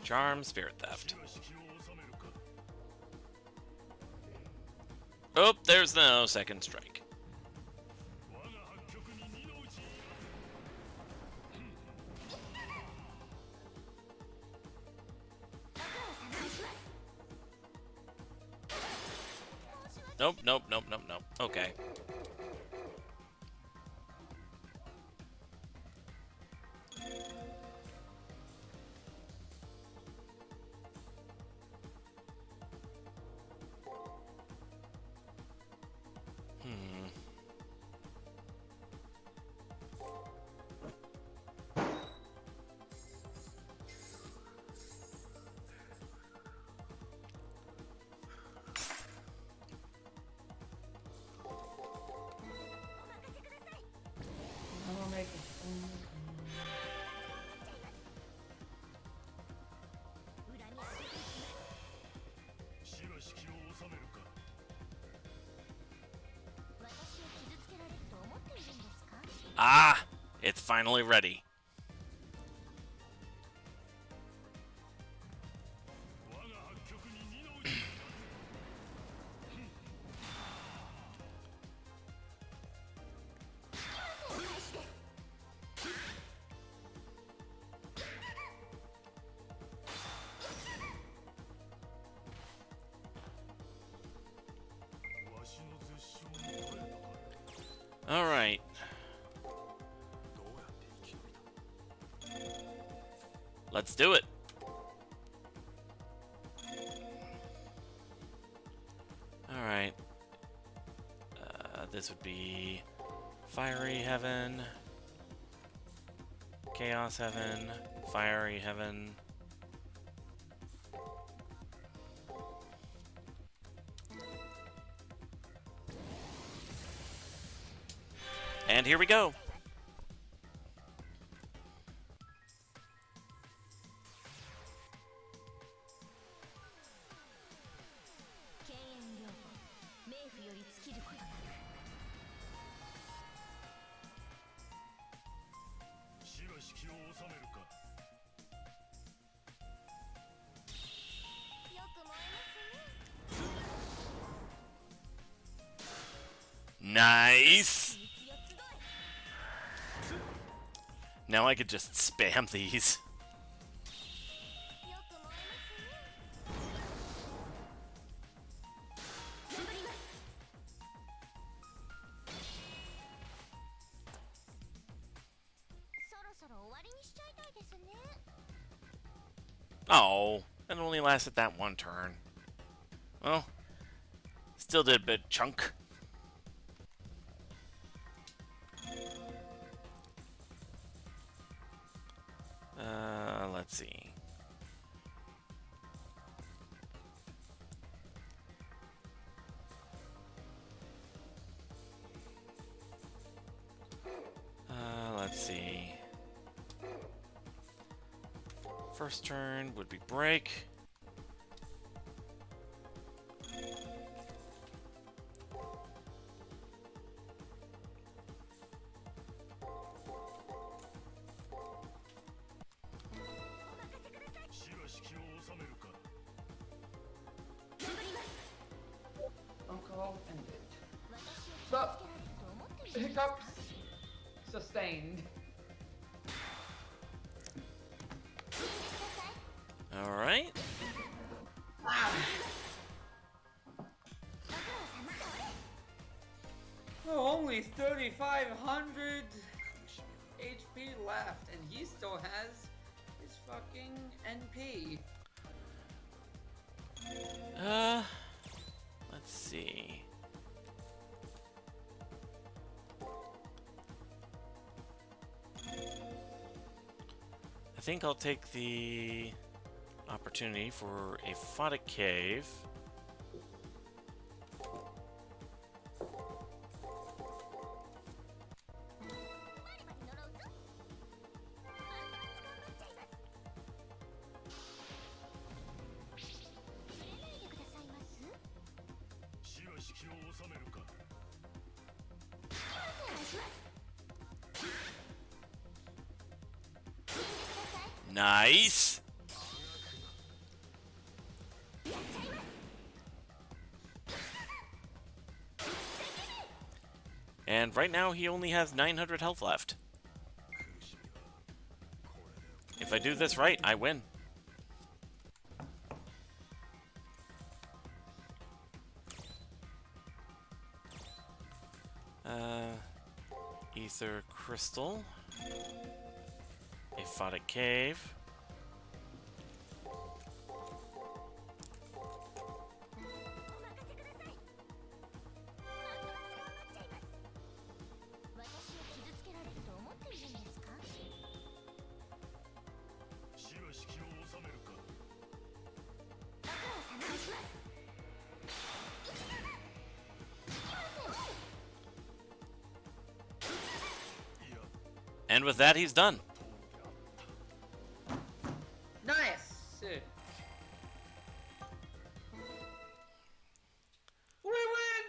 Charm, Spirit Theft. Oh, there's no second strike. Nope, nope, nope, nope, nope. Okay. Ah! It's finally ready. Alright. Let's do it. Alright. This would be Fiery Heaven, Chaos Heaven, Fiery Heaven. And here we go. Nice. Now I could just spam these. Oh, that only lasted that one turn. Well, still did a bit chunk. Let's see. Let's see. First turn would be break. Uncle ended. But hiccups sustained. All right. Oh, only 3,500 HP left, and he still has his fucking NP. Let's see. I think I'll take the opportunity for a Photic Cave. Nice. And right now he only has 900 health left. If I do this right, I win. Ether Crystal. A Photic Cave. And with that, he's done. Nice! We win!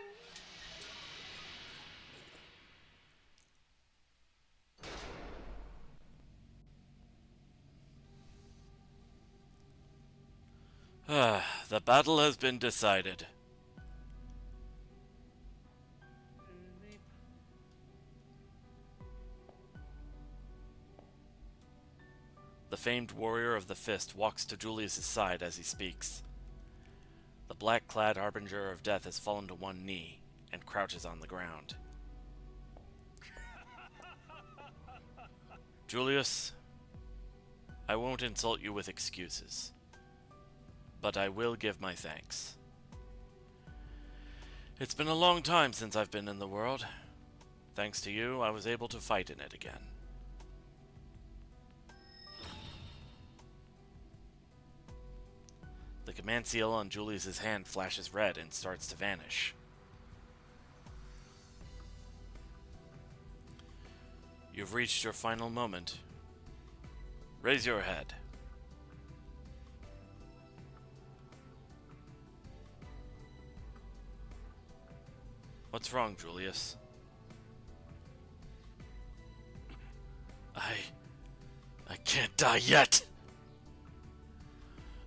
The battle has been decided. The famed warrior of the fist walks to Julius's side as he speaks. The black-clad harbinger of death has fallen to one knee and crouches on the ground. Julius, I won't insult you with excuses, but I will give my thanks. It's been a long time since I've been in the world. Thanks to you, I was able to fight in it again. The command seal on Julius's hand flashes red and starts to vanish. You've reached your final moment. Raise your head. What's wrong, Julius? I can't die yet!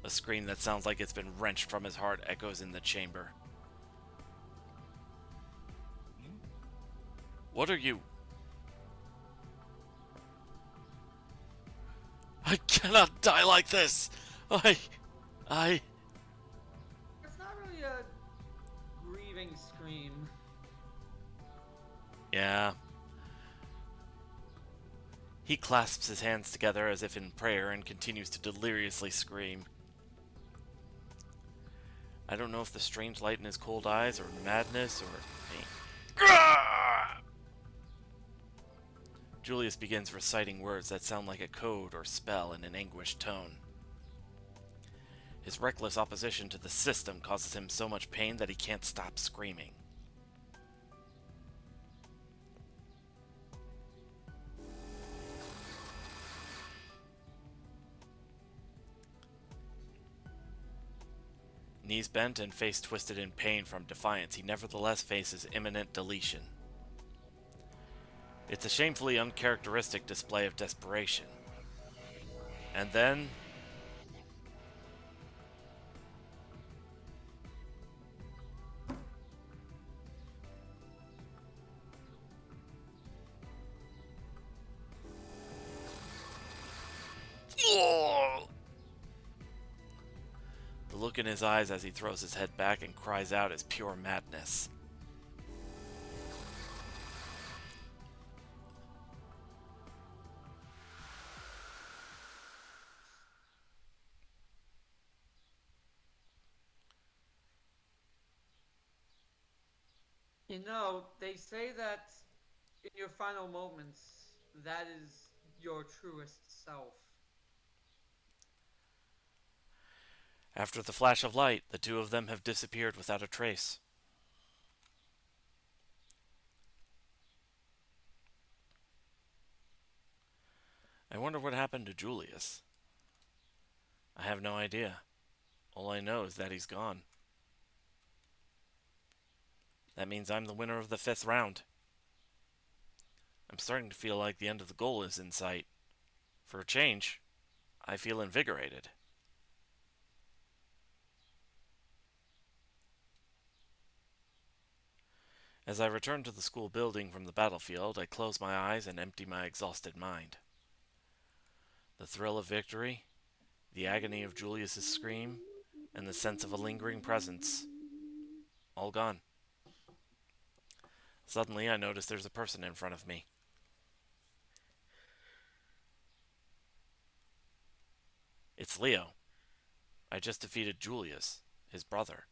A scream that sounds like it's been wrenched from his heart echoes in the chamber. What are you? I cannot die like this! I... It's not really a grieving scream. Yeah. He clasps his hands together as if in prayer and continues to deliriously scream. I don't know if the strange light in his cold eyes or madness or pain. Julius begins reciting words that sound like a code or spell in an anguished tone. His reckless opposition to the system causes him so much pain that he can't stop screaming. Knees bent and face twisted in pain from defiance, he nevertheless faces imminent deletion. It's a shamefully uncharacteristic display of desperation. And then... the look in his eyes as he throws his head back and cries out is pure madness. You know, they say that in your final moments, that is your truest self. After the flash of light, the two of them have disappeared without a trace. I wonder what happened to Julius. I have no idea. All I know is that he's gone. That means I'm the winner of the 5th round. I'm starting to feel like the end of the goal is in sight. For a change, I feel invigorated. As I return to the school building from the battlefield, I close my eyes and empty my exhausted mind. The thrill of victory, the agony of Julius's scream, and the sense of a lingering presence, all gone. Suddenly, I notice there's a person in front of me. It's Leo. I just defeated Julius, his brother.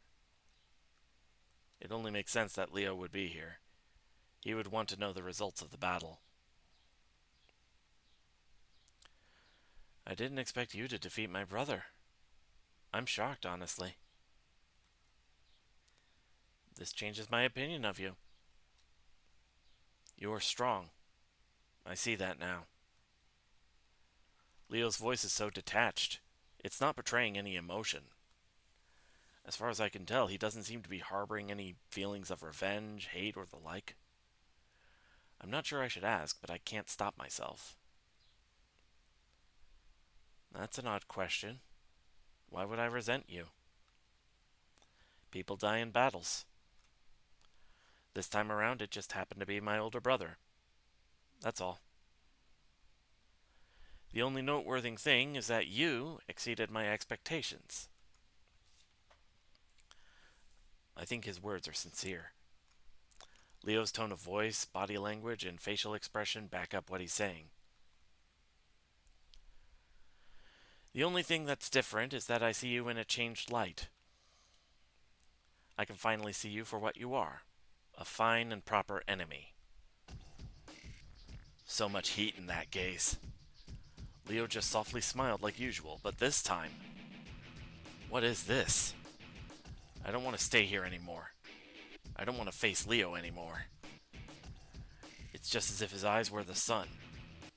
It only makes sense that Leo would be here. He would want to know the results of the battle. I didn't expect you to defeat my brother. I'm shocked, honestly. This changes my opinion of you. You're strong. I see that now. Leo's voice is so detached. It's not betraying any emotion. As far as I can tell, he doesn't seem to be harboring any feelings of revenge, hate, or the like. I'm not sure I should ask, but I can't stop myself. That's an odd question. Why would I resent you? People die in battles. This time around, it just happened to be my older brother. That's all. The only noteworthy thing is that you exceeded my expectations. I think his words are sincere. Leo's tone of voice, body language, and facial expression back up what he's saying. The only thing that's different is that I see you in a changed light. I can finally see you for what you are, a fine and proper enemy. So much heat in that gaze. Leo just softly smiled like usual, but this time... What is this? I don't want to stay here anymore. I don't want to face Leo anymore. It's just as if his eyes were the sun,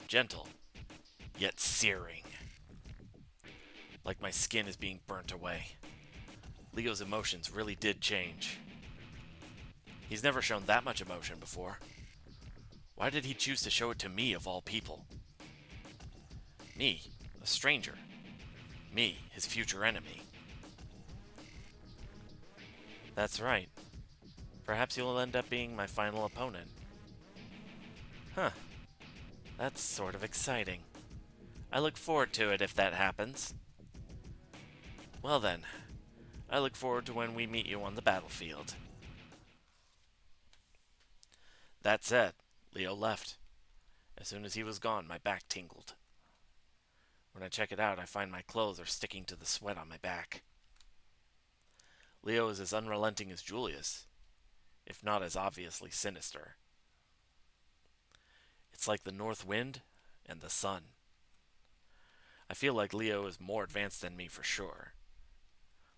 gentle, yet searing. Like my skin is being burnt away. Leo's emotions really did change. He's never shown that much emotion before. Why did he choose to show it to me of all people? Me, a stranger. Me, his future enemy. That's right. Perhaps you'll end up being my final opponent. Huh. That's sort of exciting. I look forward to it if that happens. Well then, I look forward to when we meet you on the battlefield. That said, Leo left. As soon as he was gone, my back tingled. When I check it out, I find my clothes are sticking to the sweat on my back. Leo is as unrelenting as Julius, if not as obviously sinister. It's like the north wind and the sun. I feel like Leo is more advanced than me for sure.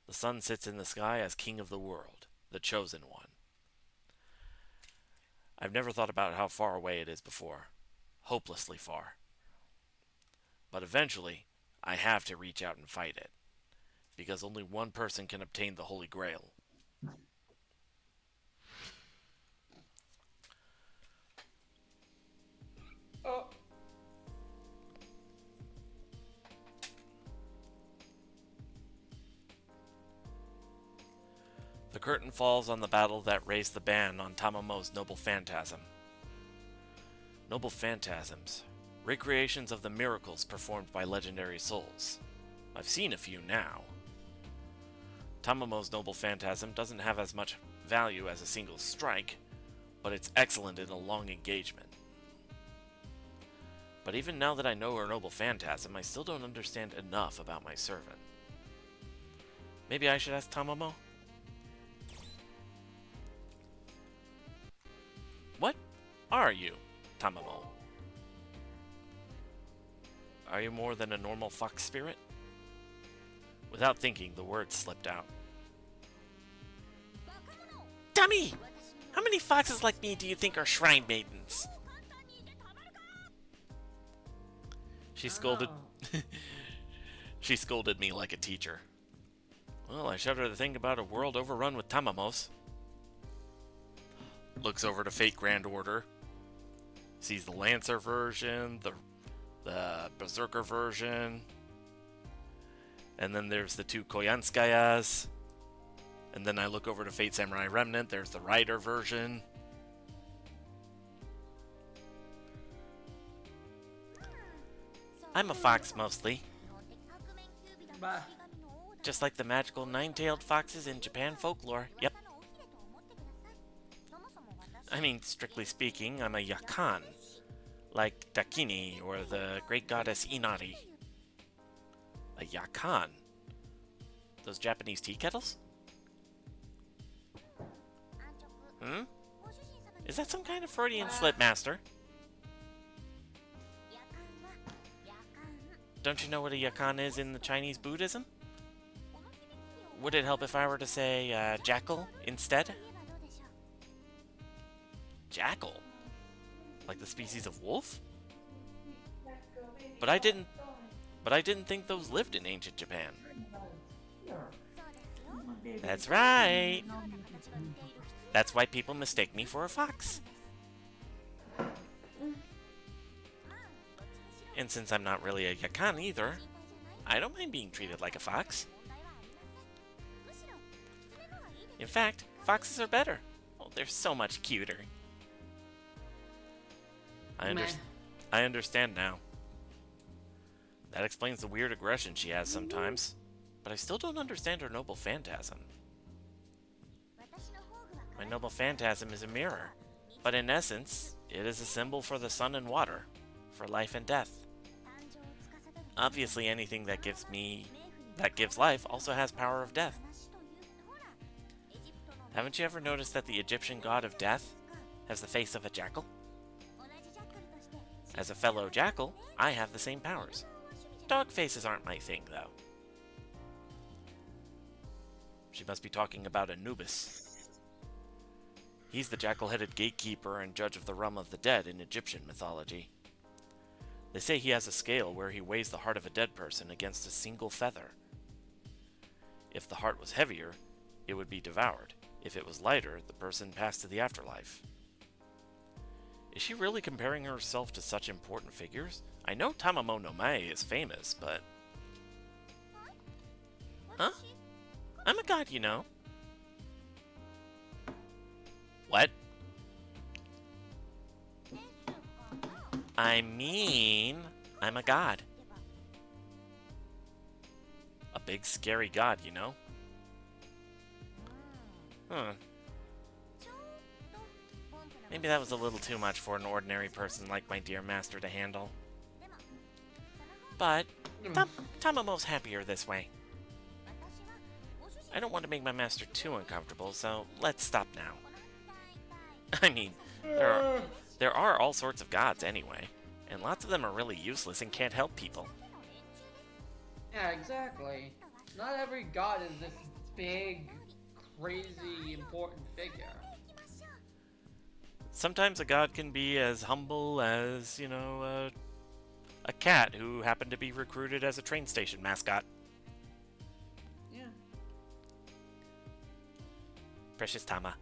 The sun sits in the sky as king of the world, the chosen one. I've never thought about how far away it is before. Hopelessly far. But eventually, I have to reach out and fight it. Because only one person can obtain the Holy Grail. Oh. The curtain falls on the battle that raised the ban on Tamamo's Noble Phantasm. Noble Phantasms. Recreations of the miracles performed by legendary souls. I've seen a few now. Tamamo's Noble Phantasm doesn't have as much value as a single strike, but it's excellent in a long engagement. But even now that I know her Noble Phantasm, I still don't understand enough about my servant. Maybe I should ask Tamamo? What are you, Tamamo? Are you more than a normal fox spirit? Without thinking, the words slipped out. Dummy! How many foxes like me do you think are shrine maidens? She scolded. She scolded me like a teacher. Well, I shudder to think about a world overrun with Tamamos. Looks over to Fate Grand Order. Sees the Lancer version, the Berserker version. And then there's the two Koyanskayas. And then I look over to Fate Samurai Remnant. There's the Rider version. I'm a fox mostly. Bah. Just like the magical nine-tailed foxes in Japan folklore. Yep. I mean, strictly speaking, I'm a yakan. Like Dakini or the great goddess Inari. A yakan? Those Japanese tea kettles? Hmm? Is that some kind of Freudian slip, Master? Don't you know what a yakan is in the Chinese Buddhism? Would it help if I were to say, jackal instead? Jackal? Like the species of wolf? But I didn't think those lived in ancient Japan. That's right. That's why people mistake me for a fox. And since I'm not really a yakan either, I don't mind being treated like a fox. In fact, foxes are better. Oh, they're so much cuter. Meh. I understand now. That explains the weird aggression she has sometimes. But I still don't understand her noble phantasm. My noble phantasm is a mirror, but in essence, it is a symbol for the sun and water, for life and death. Obviously, anything that gives life also has power of death. Haven't you ever noticed that the Egyptian god of death has the face of a jackal? As a fellow jackal, I have the same powers. Dog faces aren't my thing, though. She must be talking about Anubis. He's the jackal-headed gatekeeper and judge of the realm of the dead in Egyptian mythology. They say he has a scale where he weighs the heart of a dead person against a single feather. If the heart was heavier, it would be devoured. If it was lighter, the person passed to the afterlife. Is she really comparing herself to such important figures? I know Tamamo no Mae is famous, but... Huh? I'm a god, you know. What? I mean, I'm a god. A big scary god, you know? Huh. Maybe that was a little too much for an ordinary person like my dear master to handle. But, Tamamo's happier this way. I don't want to make my master too uncomfortable, so let's stop now. I mean, there are all sorts of gods anyway, and lots of them are really useless and can't help people. Yeah, exactly. Not every god is this big, crazy, important figure. Sometimes a god can be as humble as, you know, a cat who happened to be recruited as a train station mascot. Yeah. Precious Tama.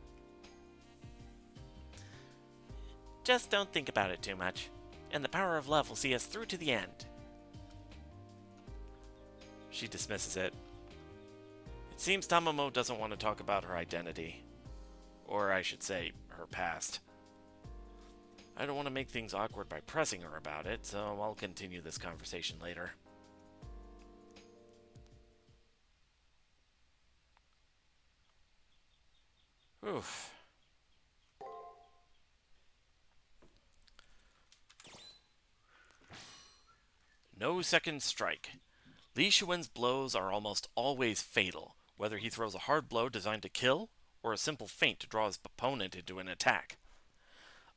Just don't think about it too much, and the power of love will see us through to the end. She dismisses it. It seems Tamamo doesn't want to talk about her identity. Or I should say, her past. I don't want to make things awkward by pressing her about it, so I'll continue this conversation later. Oof. No second strike. Li Xuan's blows are almost always fatal, whether he throws a hard blow designed to kill, or a simple feint to draw his opponent into an attack.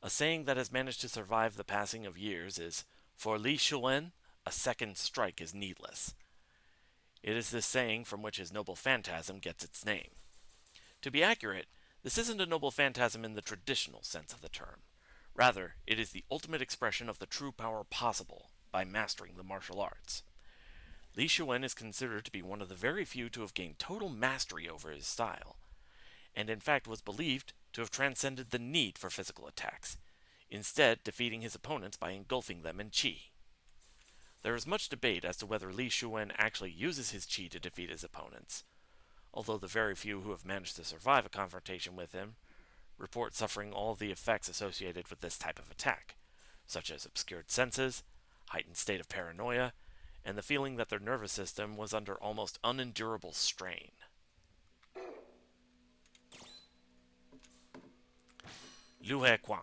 A saying that has managed to survive the passing of years is, for Li Xuan, a second strike is needless. It is this saying from which his noble phantasm gets its name. To be accurate, this isn't a noble phantasm in the traditional sense of the term. Rather, it is the ultimate expression of the true power possible by mastering the martial arts. Li Xuan is considered to be one of the very few to have gained total mastery over his style, and in fact was believed to have transcended the need for physical attacks, instead defeating his opponents by engulfing them in qi. There is much debate as to whether Li Xuan actually uses his qi to defeat his opponents, although the very few who have managed to survive a confrontation with him report suffering all the effects associated with this type of attack, such as obscured senses, heightened state of paranoia, and the feeling that their nervous system was under almost unendurable strain. Lu He Quan,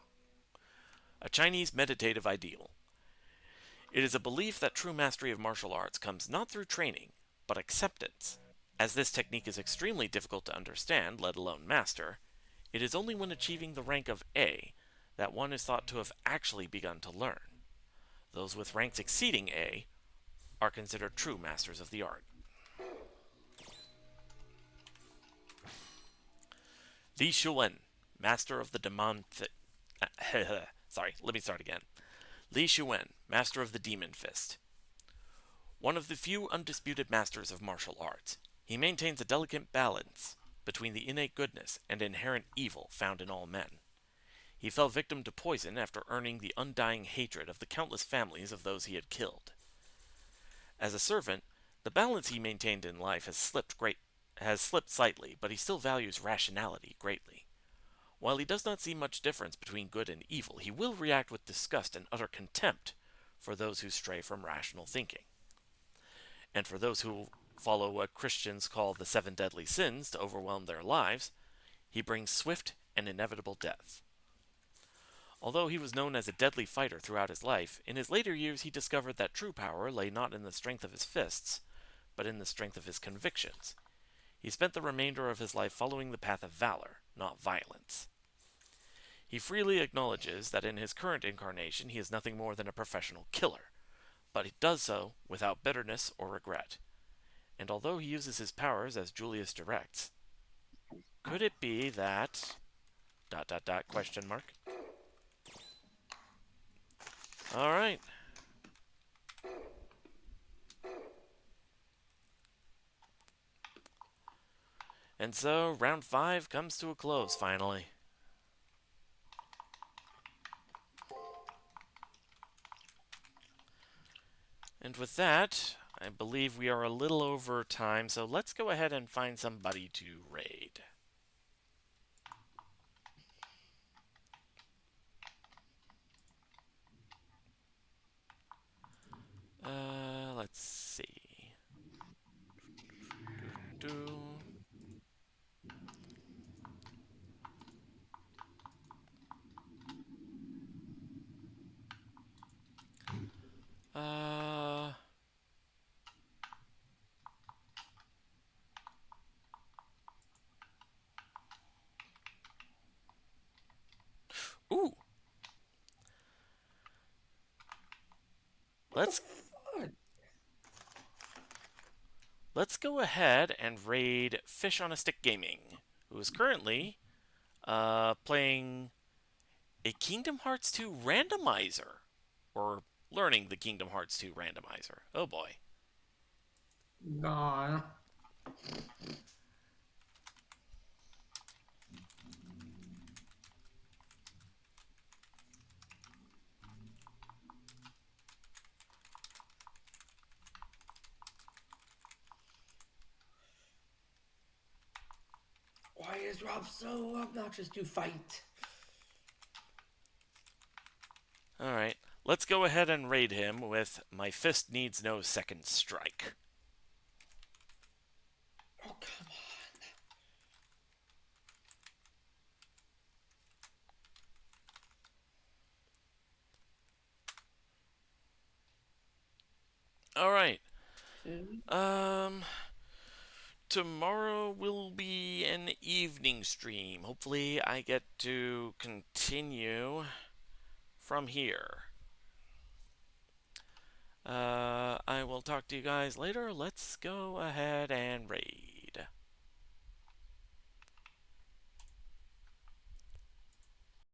a Chinese meditative ideal. It is a belief that true mastery of martial arts comes not through training, but acceptance. As this technique is extremely difficult to understand, let alone master, it is only when achieving the rank of A that one is thought to have actually begun to learn. Those with ranks exceeding A are considered true masters of the art. Li Xuan, master of the demon... Sorry, let me start again. Li Xuan, master of the demon fist. One of the few undisputed masters of martial arts, he maintains a delicate balance between the innate goodness and inherent evil found in all men. He fell victim to poison after earning the undying hatred of the countless families of those he had killed. As a servant, the balance he maintained in life has slipped has slipped slightly, but he still values rationality greatly. While he does not see much difference between good and evil, he will react with disgust and utter contempt for those who stray from rational thinking. And for those who follow what Christians call the seven deadly sins to overwhelm their lives, he brings swift and inevitable death. Although he was known as a deadly fighter throughout his life, in his later years he discovered that true power lay not in the strength of his fists, but in the strength of his convictions. He spent the remainder of his life following the path of valor, not violence. He freely acknowledges that in his current incarnation he is nothing more than a professional killer, but he does so without bitterness or regret. And although he uses his powers as Julius directs, could it be that... ... question mark? Alright. And so, round 5 comes to a close, finally. And with that, I believe we are a little over time, so let's go ahead and find somebody to raid. Let's see. Do, do. Uh... Ooh! Let's go ahead and raid Fish on a Stick Gaming, who is currently playing a Kingdom Hearts 2 randomizer, or learning the Kingdom Hearts 2 randomizer. Oh boy. God. Why is Rob so obnoxious to fight? Alright, let's go ahead and raid him with My Fist Needs No Second Strike. Oh, come Alright. on. Tomorrow will be an evening stream. Hopefully I get to continue from here. I will talk to you guys later. Let's go ahead and raid.